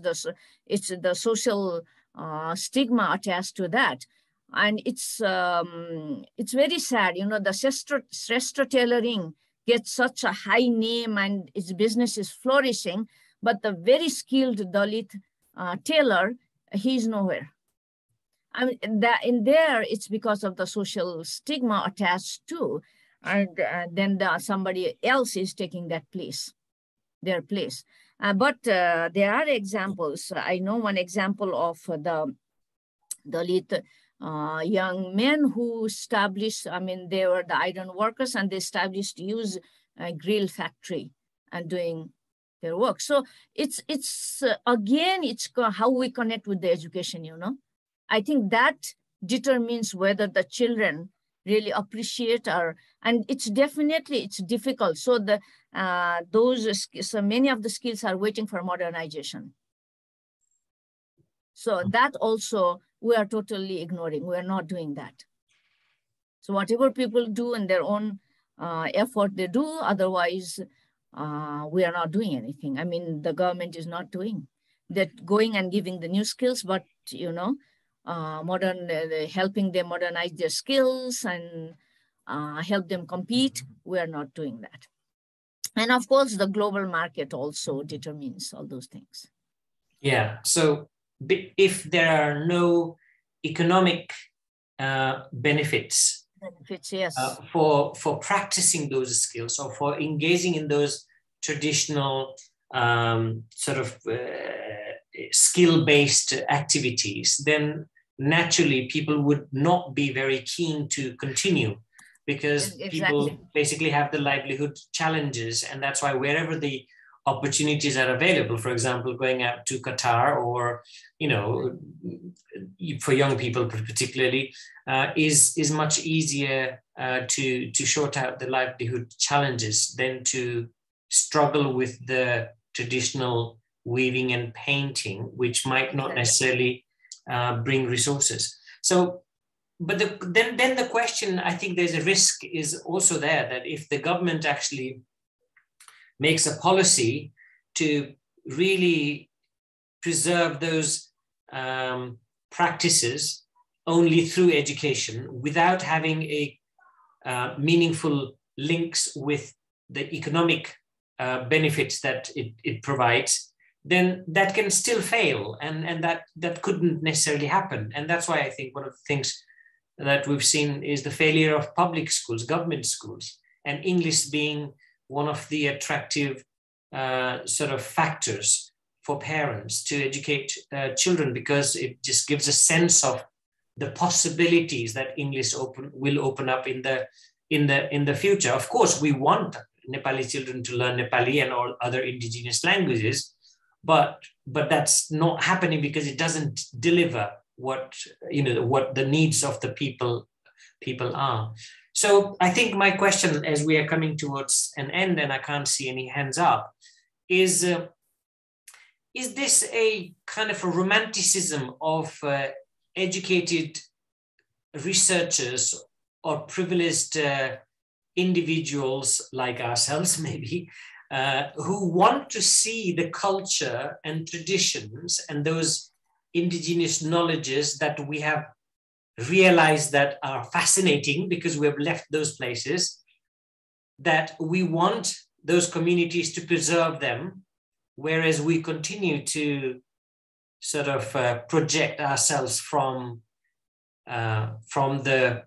it's the social stigma attached to that. And it's very sad, the Srestha tailoring gets such a high name and its business is flourishing, but the very skilled Dalit tailor, he's nowhere. I mean, in there, it's because of the social stigma attached to, and then somebody else is taking that place, their place. But there are examples. I know one example of the Dalit young men who established, I mean, they were the iron workers, and they established use grill factory and doing their work. So it's again, it's how we connect with the education, I think that determines whether the children really appreciate and it's difficult. So so many of the skills are waiting for modernization. So that also we are totally ignoring. We are not doing that. So whatever people do in their own effort, they do. Otherwise, we are not doing anything. I mean, the government is not doing that, going and giving the new skills, but helping them modernize their skills and help them compete. We are not doing that. And of course, the global market also determines all those things. Yeah. So if there are no economic benefits, yes, for practicing those skills or for engaging in those traditional sort of skill-based activities, then naturally people would not be very keen to continue, because people basically have the livelihood challenges. And that's why wherever the opportunities are available, for example, going out to Qatar, or, for young people particularly, is much easier to sort out the livelihood challenges than to struggle with the traditional weaving and painting, which might not necessarily bring resources. So, but then the question, I think there's a risk is also there, that if the government actually makes a policy to really preserve those practices only through education, without having a meaningful links with the economic benefits that it provides, then that can still fail, and that couldn't necessarily happen. And that's why I think one of the things that we've seen is the failure of public schools, government schools, and English being one of the attractive sort of factors for parents to educate children, because it just gives a sense of the possibilities that English will open up in the future. Of course, we want Nepali children to learn Nepali and all other indigenous languages, but that's not happening because it doesn't deliver what the needs of the people are. So I think my question, as we are coming towards an end and I can't see any hands up, is this a kind of a romanticism of educated researchers or privileged individuals like ourselves, maybe, who want to see the culture and traditions and those indigenous knowledges that we have realized that are fascinating because we have left those places, that we want those communities to preserve them, whereas we continue to sort of project ourselves from the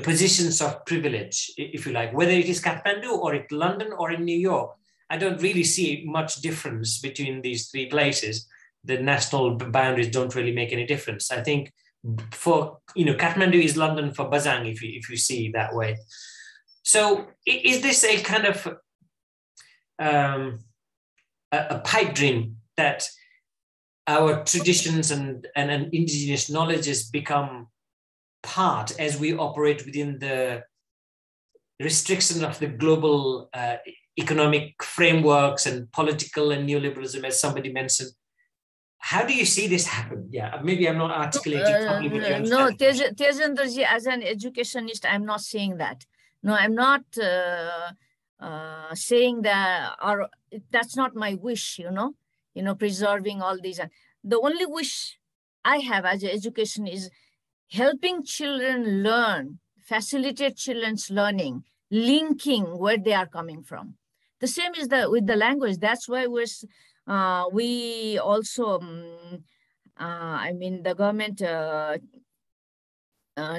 positions of privilege, if you like, whether it is Kathmandu or it's London or in New York. I don't really see much difference between these three places. The national boundaries don't really make any difference. I think for, Kathmandu is London for Bazang, if you see it that way. So is this a kind of a pipe dream that our traditions and indigenous knowledges become part as we operate within the restriction of the global economic frameworks and political and neoliberalism, as somebody mentioned? How do you see this happen? Yeah, maybe I'm not articulating properly, but you understand. No, Tejendra, as an educationist, I'm not saying that. No, I'm not saying that, or that's not my wish, preserving all these. The only wish I have as an education is helping children learn, facilitate children's learning, linking where they are coming from. The same is with the language. That's why we also, the government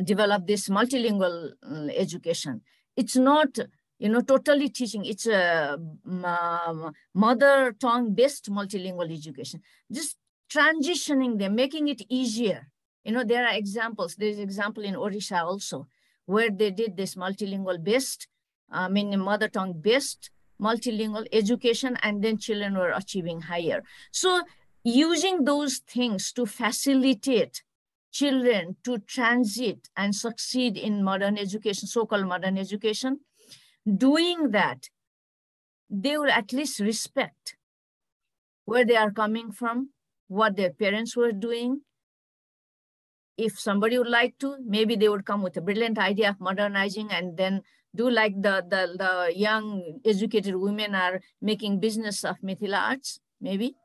developed this multilingual education. It's not, totally teaching. It's a mother tongue based multilingual education. Just transitioning them, making it easier. There are examples. There's an example in Odisha also, where they did this multilingual based, mother tongue based multilingual education, and then children were achieving higher. So using those things to facilitate children to transit and succeed in modern education, so-called modern education, doing that, they will at least respect where they are coming from, what their parents were doing. If somebody would like to, maybe they would come with a brilliant idea of modernizing and then do like the young educated women are making business of Mithila arts, maybe.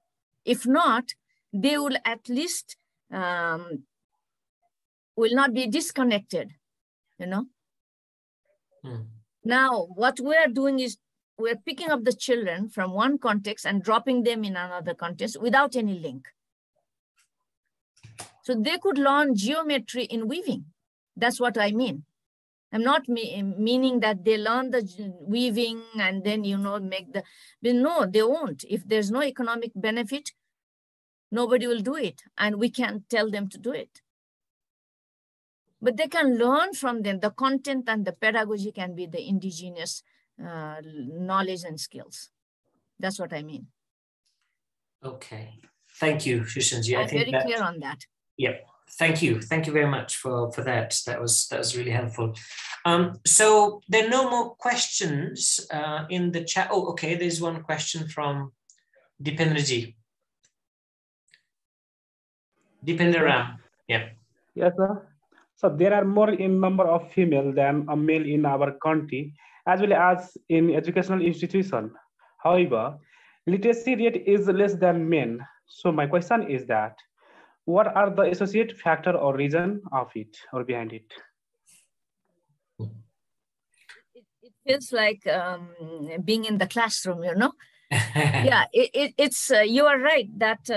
If not, they will at least will not be disconnected, Now, what we're doing is we're picking up the children from one context and dropping them in another context without any link. So they could learn geometry in weaving. That's what I mean. I'm not meaning that they learn the weaving and then, make the, no, they won't. If there's no economic benefit, nobody will do it. And we can't tell them to do it. But they can learn from them. The content and the pedagogy can be the indigenous knowledge and skills. That's what I mean. Okay. Thank you, Sushanji. I'm very clear on that. Yeah. Thank you. Thank you very much for that. That was really helpful. So there are no more questions in the chat. Oh, okay. There's one question from Dipendraji. Dipendra. Yeah. Yes, sir. So there are more in number of female than a male in our country, as well as in educational institution. However, literacy rate is less than men. So my question is that, what are the associated factor or reason of it or behind it? It feels like being in the classroom, Yeah, it's you are right that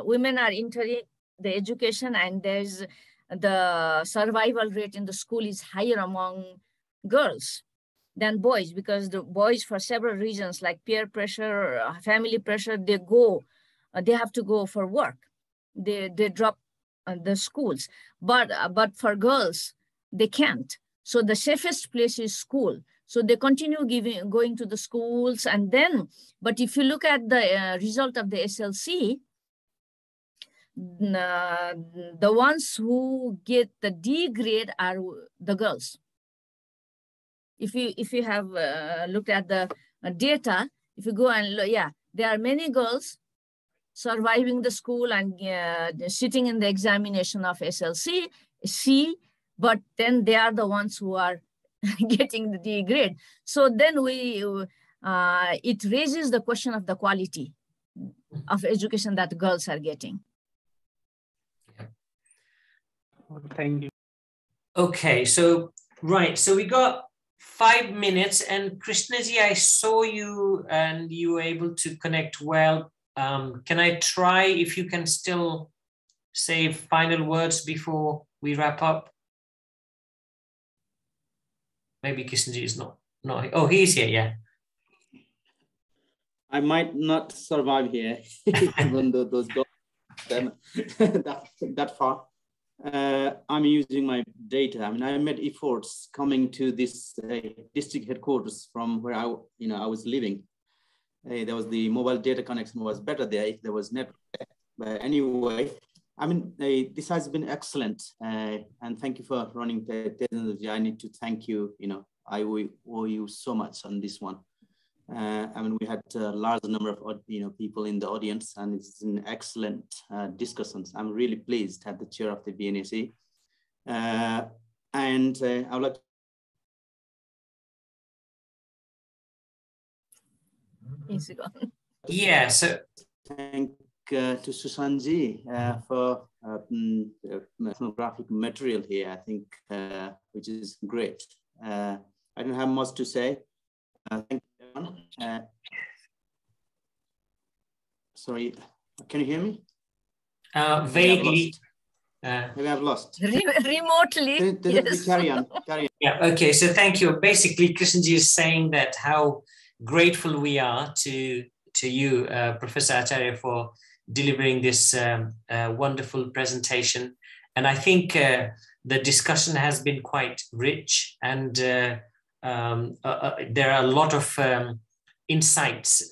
women are entering the education, and there's the survival rate in the school is higher among girls than boys, because the boys, for several reasons like peer pressure, family pressure, they have to go for work. They drop the schools, but for girls, they can't. So the safest place is school. So they continue going to the schools, and then, but if you look at the result of the SLC, the ones who get the D grade are the girls. If you have looked at the data, if you go and look, yeah, there are many girls surviving the school and sitting in the examination of SLC, C, but then they are the ones who are getting the D grade. So then it raises the question of the quality of education that girls are getting. Thank you. Okay, so right, so we got 5 minutes, and Krishnaji, I saw you and you were able to connect well. Can I try if you can still say final words before we wrap up? Maybe Krishnaji is not. Oh, he's here, yeah. I might not survive here, even though those go that far. I'm using my data. I mean, I made efforts coming to this district headquarters from where I was living. There was the mobile data connection was better there if there was network. But anyway, I mean, this has been excellent, and thank you for running Tejendra. I need to thank you. I owe you so much on this one. I mean, we had a large number of people in the audience, and it's an excellent discussions. I'm really pleased to have the chair of the BNAC, and I would like. Yeah. So thank to Sushanji for ethnographic material here. I think which is great. I don't have much to say. Thank you, everyone. Sorry, can you hear me? Vaguely. Maybe I've lost. Remotely. Yes. Carry on. Yeah, okay, so thank you. Basically, Krishnji is saying that how grateful we are to you, Professor Acharya, for delivering this wonderful presentation. And I think the discussion has been quite rich, and there are a lot of insights,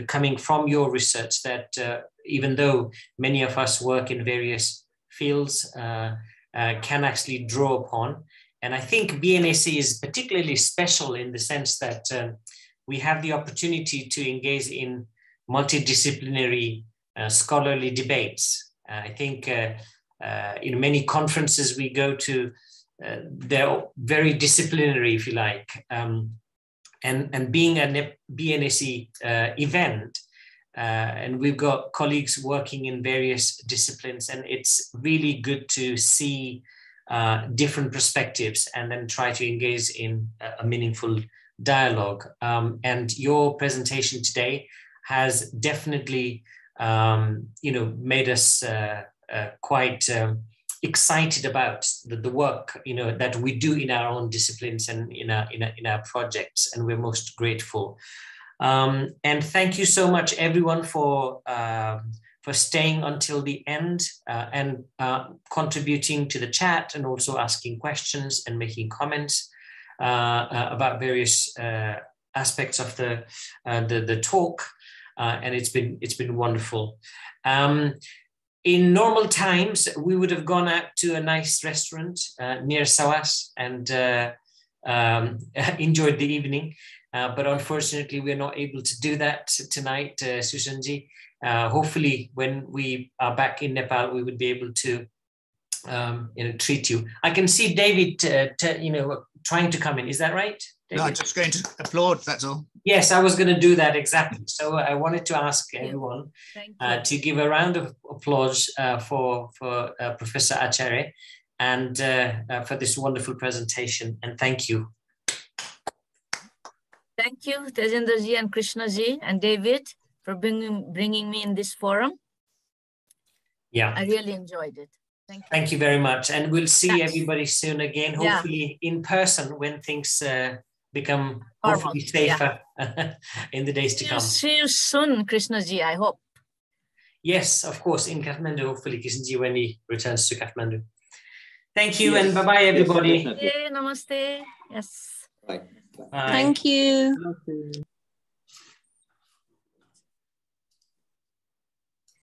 coming from your research that even though many of us work in various fields, can actually draw upon. And I think BNAC is particularly special in the sense that we have the opportunity to engage in multidisciplinary scholarly debates. I think in many conferences we go to, they're very disciplinary, if you like. And being a BNAC event, and we've got colleagues working in various disciplines, and it's really good to see different perspectives and then try to engage in a meaningful dialogue. And your presentation today has definitely, made us quite excited about the work that we do in our own disciplines and in our projects, and we're most grateful. And thank you so much, everyone, for staying until the end and contributing to the chat, and also asking questions and making comments about various aspects of the talk. And it's been wonderful. In normal times, we would have gone out to a nice restaurant near Sawas and enjoyed the evening. But unfortunately, we're not able to do that tonight, Sushanji. Hopefully, when we are back in Nepal, we would be able to, treat you. I can see David, trying to come in. Is that right, David? No, I'm just going to applaud, that's all. Yes, I was going to do that exactly. So I wanted to ask everyone to give a round of applause for Professor Acharya and for this wonderful presentation. And thank you. Thank you, Tejendra ji and Krishna ji and David, for bringing me in this forum. Yeah, I really enjoyed it. Thank you. Thank you very much. And we'll see everybody soon again, hopefully in person, when things become hopefully safer in the days to come. See you soon, Krishna ji, I hope. Yes, of course, in Kathmandu, hopefully, Krishna ji, when he returns to Kathmandu. Thank you, and bye-bye, everybody. Yes, namaste. Yes. Bye. Thank you.